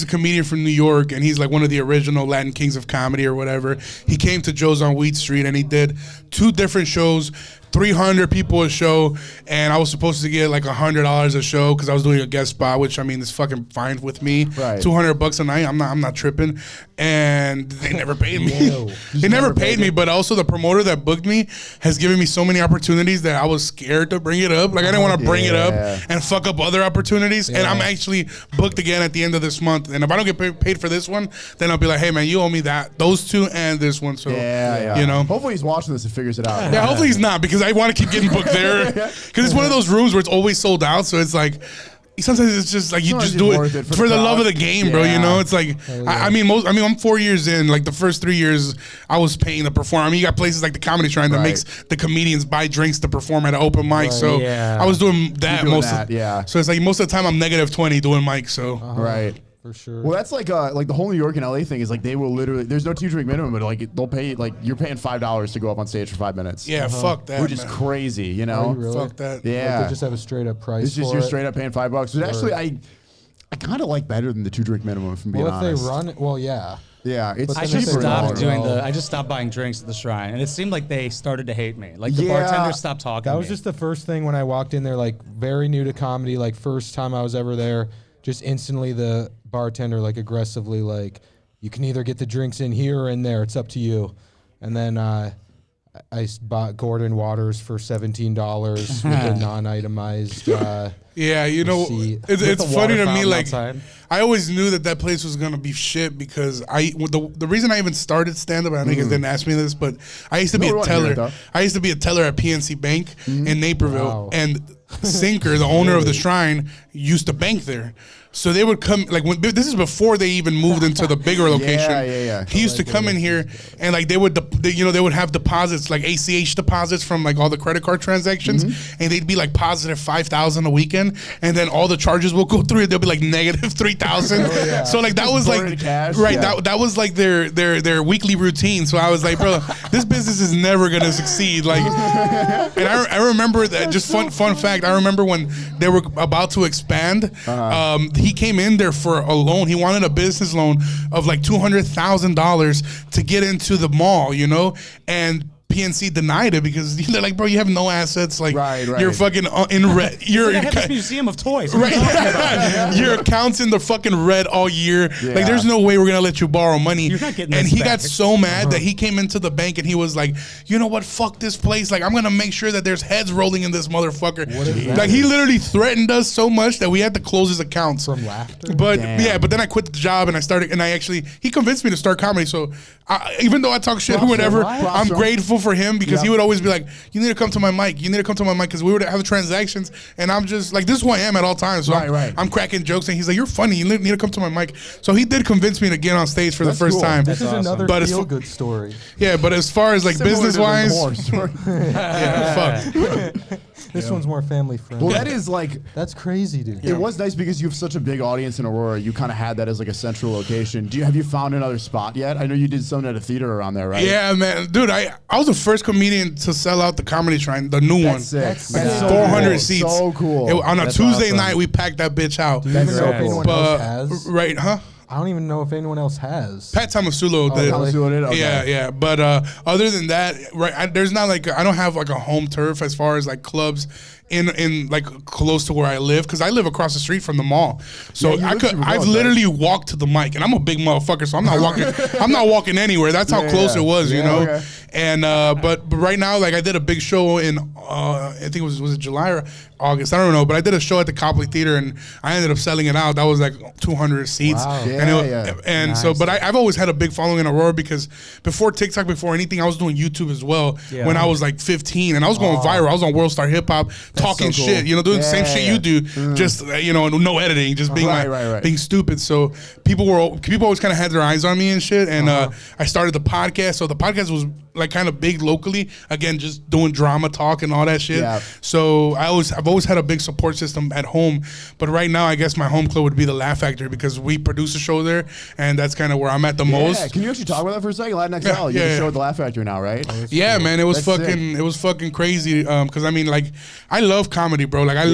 Speaker 5: comedian from New York, and he's like one of the original Latin kings of comedy or whatever. He came to Joe's on Wheat Street, and he did 2 different shows. 300 people a show, and I was supposed to get like $100 a show because I was doing a guest spot, which I mean is fucking fine with me.
Speaker 4: Right.
Speaker 5: $200 a night, I'm not tripping, and they never paid me. They never paid me, but also the promoter that booked me has given me so many opportunities that I was scared to bring it up. Like I didn't want to bring it up and fuck up other opportunities. And I'm actually booked again at the end of this month. And if I don't get paid for this one, then I'll be like, hey man, you owe me those 2 and this one. So you know.
Speaker 4: Hopefully he's watching this and figures it out.
Speaker 5: Yeah, hopefully he's not, because I want to keep getting booked there. Because it's one of those rooms where it's always sold out. So it's like, sometimes it's just like you
Speaker 4: Sometimes
Speaker 5: just do
Speaker 4: it's worth
Speaker 5: it
Speaker 4: it for
Speaker 5: for
Speaker 4: the
Speaker 5: the love
Speaker 4: crowd.
Speaker 5: of the game, bro. You know, it's like I mean, I'm 4 years in. Like the first 3 years, I was paying to perform. I mean, you got places like the Comedy Shrine that makes the comedians buy drinks to perform at an open mic. So I was doing that most of So it's like most of the time I'm -20 doing mics. So
Speaker 4: Right.
Speaker 3: For sure.
Speaker 4: Well, that's like the whole New York and LA thing is like they will literally. There's no 2 drink minimum, but like they'll pay like you're paying $5 to go up on stage for 5 minutes.
Speaker 5: yeah, fuck that,
Speaker 4: Which is
Speaker 5: man.
Speaker 4: crazy, you
Speaker 3: Are
Speaker 4: know.
Speaker 3: you really?
Speaker 5: Fuck that.
Speaker 4: Yeah.
Speaker 3: Like they just have a straight up price.
Speaker 4: It's just
Speaker 3: for
Speaker 4: you're
Speaker 3: it.
Speaker 4: straight up paying $5. Which actually I kind of like better than the 2 drink minimum. If I'm being
Speaker 3: Well, if
Speaker 4: honest.
Speaker 3: they run it, well, yeah.
Speaker 4: Yeah, it's
Speaker 3: But
Speaker 2: I
Speaker 3: then
Speaker 2: just
Speaker 3: if they
Speaker 2: stopped
Speaker 3: run it
Speaker 2: doing
Speaker 3: well-
Speaker 2: I just stopped buying drinks at the Shrine, and it seemed like they started to hate me. Like the
Speaker 4: Yeah.
Speaker 2: bartender stopped talking.
Speaker 3: That
Speaker 2: to
Speaker 3: was
Speaker 2: me.
Speaker 3: just the first thing when I walked in there, like very new to comedy, like first time I was ever there. Just instantly the bartender like aggressively like, you can either get the drinks in here or in there. It's up to you. And then I bought Gordon waters for $17 with a non-itemized.
Speaker 5: Yeah, you know,
Speaker 3: receipt.
Speaker 5: it's funny to me. Like,
Speaker 2: outside.
Speaker 5: I always knew that place was gonna be shit because the reason I even started stand up. I think didn't ask me this, but I used to be a teller. I used to be a teller at PNC Bank in Naperville,
Speaker 3: Wow.
Speaker 5: and Sinker, the owner of the Shrine, used to bank there. So they would come, like, this is before they even moved into the bigger location.
Speaker 4: Yeah.
Speaker 5: He used to come in here and like they would have deposits, like ACH deposits from like all the credit card transactions, and they'd be like positive 5,000 a weekend, and then all the charges will go through it. They'll be like negative 3,000. So like that was like
Speaker 4: cash.
Speaker 5: right.
Speaker 4: Yeah.
Speaker 5: That was like their weekly routine. So I was like, bro, this business is never gonna succeed. Like, and I remember that. Just fun fact. I remember when they were about to expand. He came in there for a loan. He wanted a business loan of like $200,000 to get into the mall, you know, and PNC denied it because they're like, bro, you have no assets. Like,
Speaker 4: Right.
Speaker 5: you're fucking in red. You're
Speaker 2: I have this museum of toys. What are
Speaker 5: right.
Speaker 2: you talking about?
Speaker 5: Your account's in the fucking red all year.
Speaker 4: Yeah.
Speaker 5: Like, there's no way we're gonna let you borrow money.
Speaker 2: You're not getting
Speaker 5: and
Speaker 2: this
Speaker 5: he
Speaker 2: back.
Speaker 5: got so mad that he came into the bank and he was like, you know what? Fuck this place. Like, I'm gonna make sure that there's heads rolling in this motherfucker.
Speaker 3: is that?
Speaker 5: Like, he literally threatened us so much that we had to close his accounts.
Speaker 3: From laughter?
Speaker 5: But
Speaker 4: Damn.
Speaker 5: yeah, but then I quit the job and I started, and he convinced me to start comedy. So even though I talk shit or whatever, I'm grateful for him because he would always be like, you need to come to my mic. You need to come to my mic because we would have transactions, and I'm just like, this is who I am at all times. So I'm cracking jokes, and he's like, you're funny. You need to come to my mic. So he did convince me to get on stage for the first
Speaker 4: cool.
Speaker 5: time.
Speaker 3: This is another
Speaker 5: But it's
Speaker 3: feel-good story.
Speaker 5: Yeah, but as far as like
Speaker 4: Similar to
Speaker 5: business
Speaker 4: the
Speaker 5: wise,
Speaker 4: horse story.
Speaker 5: yeah, fuck.
Speaker 3: This one's more family friendly.
Speaker 4: Well, that is like.
Speaker 3: That's crazy, dude.
Speaker 4: It was nice because you have such a big audience in Aurora. You kind of had that as like a central location. Have you found another spot yet? I know you did something at a theater around there, right?
Speaker 5: Yeah, man, dude, I was the first comedian to sell out the Comedy Shrine, the new one.
Speaker 4: That's sick.
Speaker 3: That's
Speaker 4: That's
Speaker 3: sick.
Speaker 4: so
Speaker 5: 400
Speaker 4: cool.
Speaker 5: seats.
Speaker 4: So cool.
Speaker 5: On a
Speaker 4: That's
Speaker 5: Tuesday
Speaker 4: awesome.
Speaker 5: night, we packed that bitch out.
Speaker 3: Do you even know if
Speaker 4: That's
Speaker 3: anyone
Speaker 4: cool.
Speaker 3: else has?
Speaker 5: Right, huh?
Speaker 3: I don't even know if anyone else has.
Speaker 5: Pat Tomasulo did.
Speaker 3: really?
Speaker 4: Tomasulo did? Okay.
Speaker 5: Yeah. But other than that, right? There's not like I don't have like a home turf as far as like clubs in like close to where I live because I live across the street from the mall. So
Speaker 4: Yeah,
Speaker 5: I've literally walked to the mic, and I'm a big motherfucker, so I'm not walking. I'm not walking anywhere. That's how close it was, you know.
Speaker 4: Okay.
Speaker 5: And but right now, like I did a big show in I think it was it July or August, I don't know, but I did a show at the Copley Theater and I ended up selling it out. That was like 200 seats.
Speaker 3: Wow.
Speaker 5: And so, but I've always had a big following in Aurora because before TikTok, before anything, I was doing YouTube as well when I was like 15 and I was going viral. I was on World Star Hip Hop talking
Speaker 4: so cool.
Speaker 5: shit, you know, doing the same shit you do, just, you know, no editing, just being being stupid. So people always kind of had their eyes on me and shit. And I started the podcast. So the podcast was like kind of big locally, again, just doing drama talk and all that shit.
Speaker 4: Yeah.
Speaker 5: So I've always had a big support system at home, but right now I guess my home club would be the Laugh Factory because we produce a show there, and that's kind of where I'm at the most.
Speaker 4: Can you actually talk about that for a second? Latin XL, you have a show at the Laugh Factory now, right?
Speaker 5: Yeah, man, it was
Speaker 4: That's
Speaker 5: fucking crazy. Because I mean, like, I love comedy, bro. Like, I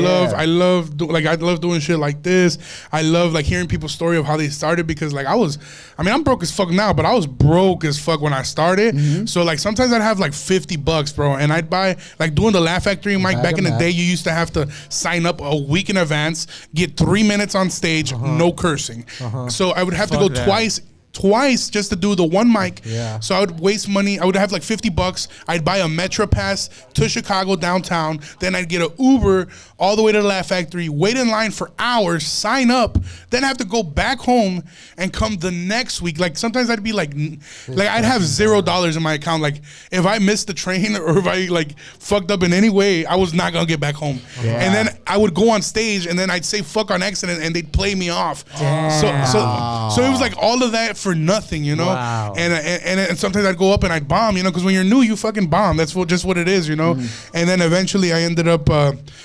Speaker 5: love doing shit like this. I love like hearing people's story of how they started because like I'm broke as fuck now, but I was broke as fuck when I started. So like sometimes I'd have like $50, bro, and I'd buy like doing the Laugh Factory mic back in the day. You used to have to sign up a week in advance, get 3 minutes on stage, no cursing. So I would have to go twice just to do the one mic.
Speaker 3: Yeah.
Speaker 5: So I would waste money. I would have like $50. I'd buy a Metro pass to Chicago downtown. Then I'd get an Uber all the way to the Laugh Factory, wait in line for hours, sign up, then have to go back home and come the next week. Like sometimes I'd be like I'd have $0 in my account. Like if I missed the train or if I like fucked up in any way, I was not gonna get back home.
Speaker 4: Yeah.
Speaker 5: And then I would go on stage and then I'd say fuck on accident and they'd play me off. So it was like all of that for nothing, you know.
Speaker 2: Wow.
Speaker 5: And sometimes I'd go up and I'd bomb, you know, because when you're new, you fucking bomb. That's just what it is, you know. And then eventually I ended up,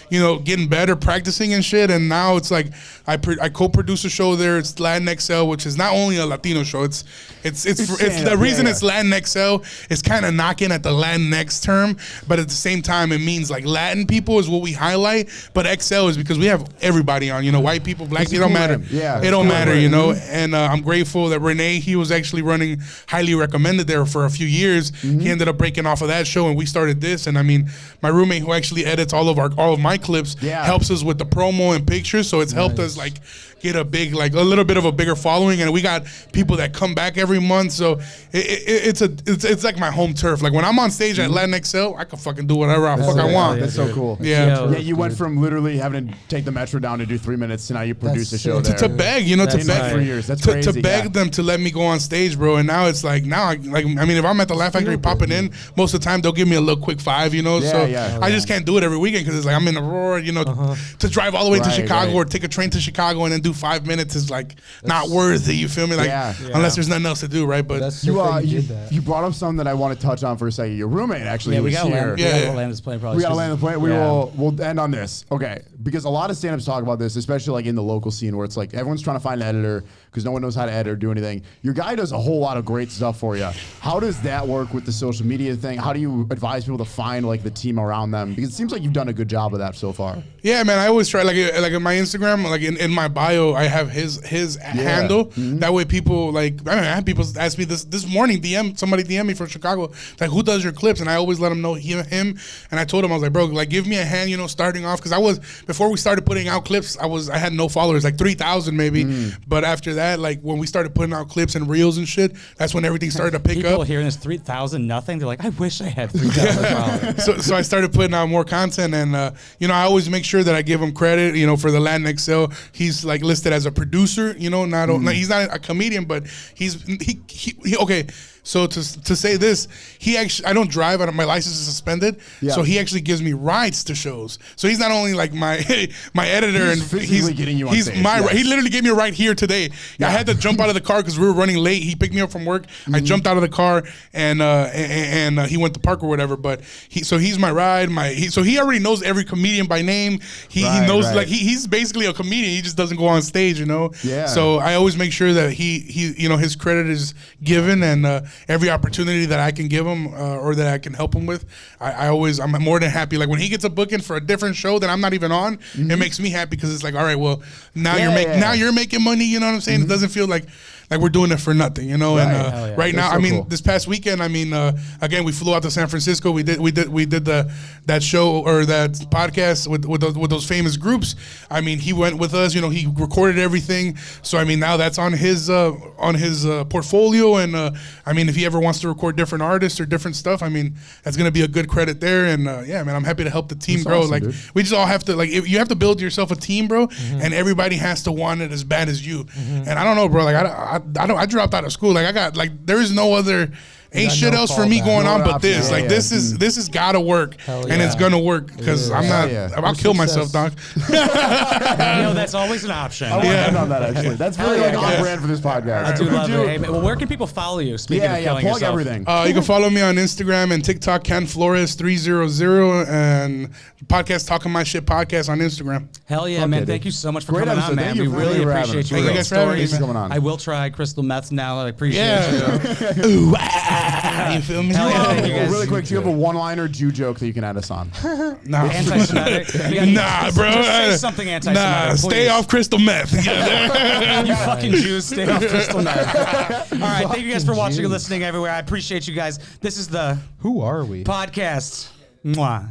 Speaker 5: you know, getting better, practicing and shit. And now it's like I co-produce a show there. It's Latin XL, which is not only a Latino show. It's the reason it's Latin XL is kind of knocking at the Latinx term, but at the same time it means like Latin people is what we highlight, but XL is because we have everybody on, you know, white people, black, it don't matter.
Speaker 4: Yeah,
Speaker 5: it don't matter, you know. And I'm grateful that Renee A, he was actually running highly recommended there for a few years. He ended up breaking off of that show, and we started this. And I mean, my roommate who actually edits all of my clips helps us with the promo and pictures. So it's helped us like get a big, like a little bit of a bigger following, and we got people that come back every month. So it's like my home turf. Like when I'm on stage at Latin XL, I can fucking do whatever I want.
Speaker 4: That's so cool.
Speaker 5: Yeah.
Speaker 4: Yeah, you went from literally having to take the metro down to do 3 minutes to now you produce a show there.
Speaker 5: To beg, you know, to beg
Speaker 4: for years. That's crazy.
Speaker 5: To beg them to let me go on stage, bro. And now it's like I mean, if I'm at the Laugh Factory popping in, most of the time they'll give me a little quick 5, you know. I just can't do it every weekend because it's like I'm in the roar, you know. To drive all the way to Chicago or take a train to Chicago and then do 5 minutes is like not worth it. You feel me? Like unless there's nothing else to do, right? But
Speaker 4: you brought up something that I want to touch on for a second. Your roommate actually was here.
Speaker 2: We gotta land this plane. Probably
Speaker 4: we gotta land the plane. We'll end on this, okay? Because a lot of stand-ups talk about this, especially like in the local scene where it's like everyone's trying to find an editor because no one knows how to edit or do anything. Your guy does a whole lot of great stuff for you. How does that work with the social media thing? How do you advise people to find like the team around them? Because it seems like you've done a good job of that so far.
Speaker 5: Yeah, man. I always try like in my Instagram, like in my bio, I have his handle. That way, people like I had people ask me this morning. Somebody DM me from Chicago, like who does your clips, and I always let them know him. And I told him I was like, bro, like give me a hand, you know, starting off because before we started putting out clips, I had no followers, like 3,000 maybe. But after that, like when we started putting out clips and reels and shit, that's when everything started to pick up.
Speaker 2: People hearing this 3,000 nothing, they're like, I wish I had 3,000 followers.
Speaker 5: So I started putting out more content, and you know, I always make sure that I give him credit. You know, for the Latin XL, he's like listed as a producer. You know, he's not a comedian, but he okay. So to say this, I don't drive. My license is suspended. So he actually gives me rides to shows. So he's not only like my editor,
Speaker 4: he's getting you on stage.
Speaker 5: He literally gave me a ride here today. I had to jump out of the car because we were running late. He picked me up from work. I jumped out of the car and he went to park or whatever. But he's my ride. So he already knows every comedian by name. He knows like he's basically a comedian. He just doesn't go on stage, you know. Yeah. So I always make sure that he you know his credit is given, and every opportunity that I can give him or that I can help him with, I'm more than happy. Like when he gets a booking for a different show that I'm not even on, it makes me happy because it's like, all right, well now you're making money. You know what I'm saying? It doesn't feel like we're doing it for nothing, you know. And right now, I mean, this past weekend, I mean, again, we flew out to San Francisco. We did that show or that podcast with those famous groups. I mean, he went with us. You know, he recorded everything. So I mean, now that's on his portfolio. And I mean, if he ever wants to record different artists or different stuff, I mean, that's gonna be a good credit there. And yeah, man, I'm happy to help the team grow. Awesome, like dude. We just all have to you have to build yourself a team, bro. And everybody has to want it as bad as you. And I don't know, bro. Like I dropped out of school. Like I got there is no other. Ain't shit else for me going on but this. Like this is gotta work, and it's gonna work because I'm not. I'll kill myself, dog.
Speaker 2: You know that's always an option.
Speaker 4: I want to end on that actually. That's really like on brand for this podcast.
Speaker 2: I do love it. Hey, well, where can people follow you? Speaking of killing
Speaker 4: plug
Speaker 2: yourself.
Speaker 4: everything.
Speaker 5: You can follow me on Instagram and TikTok, Flores 300, and podcast Talking My Shit podcast on Instagram.
Speaker 2: Hell yeah, man! Thank you so much for coming on, man. We really appreciate you.
Speaker 5: Thank you guys for having me,
Speaker 2: man. I will try crystal meth now. I appreciate you.
Speaker 5: Ooh, you feel me?
Speaker 4: Really quick, do you have a one-liner Jew joke that you can add us on?
Speaker 5: No.
Speaker 2: Anti-Semitic?
Speaker 5: Nah, bro.
Speaker 2: Say something anti-Semitic.
Speaker 5: Nah, stay off crystal meth.
Speaker 2: You fucking Jews, stay off crystal meth. All right, thank you guys for watching and listening everywhere. I appreciate you guys. This is the
Speaker 3: Who Are We?
Speaker 2: podcast. Mwah.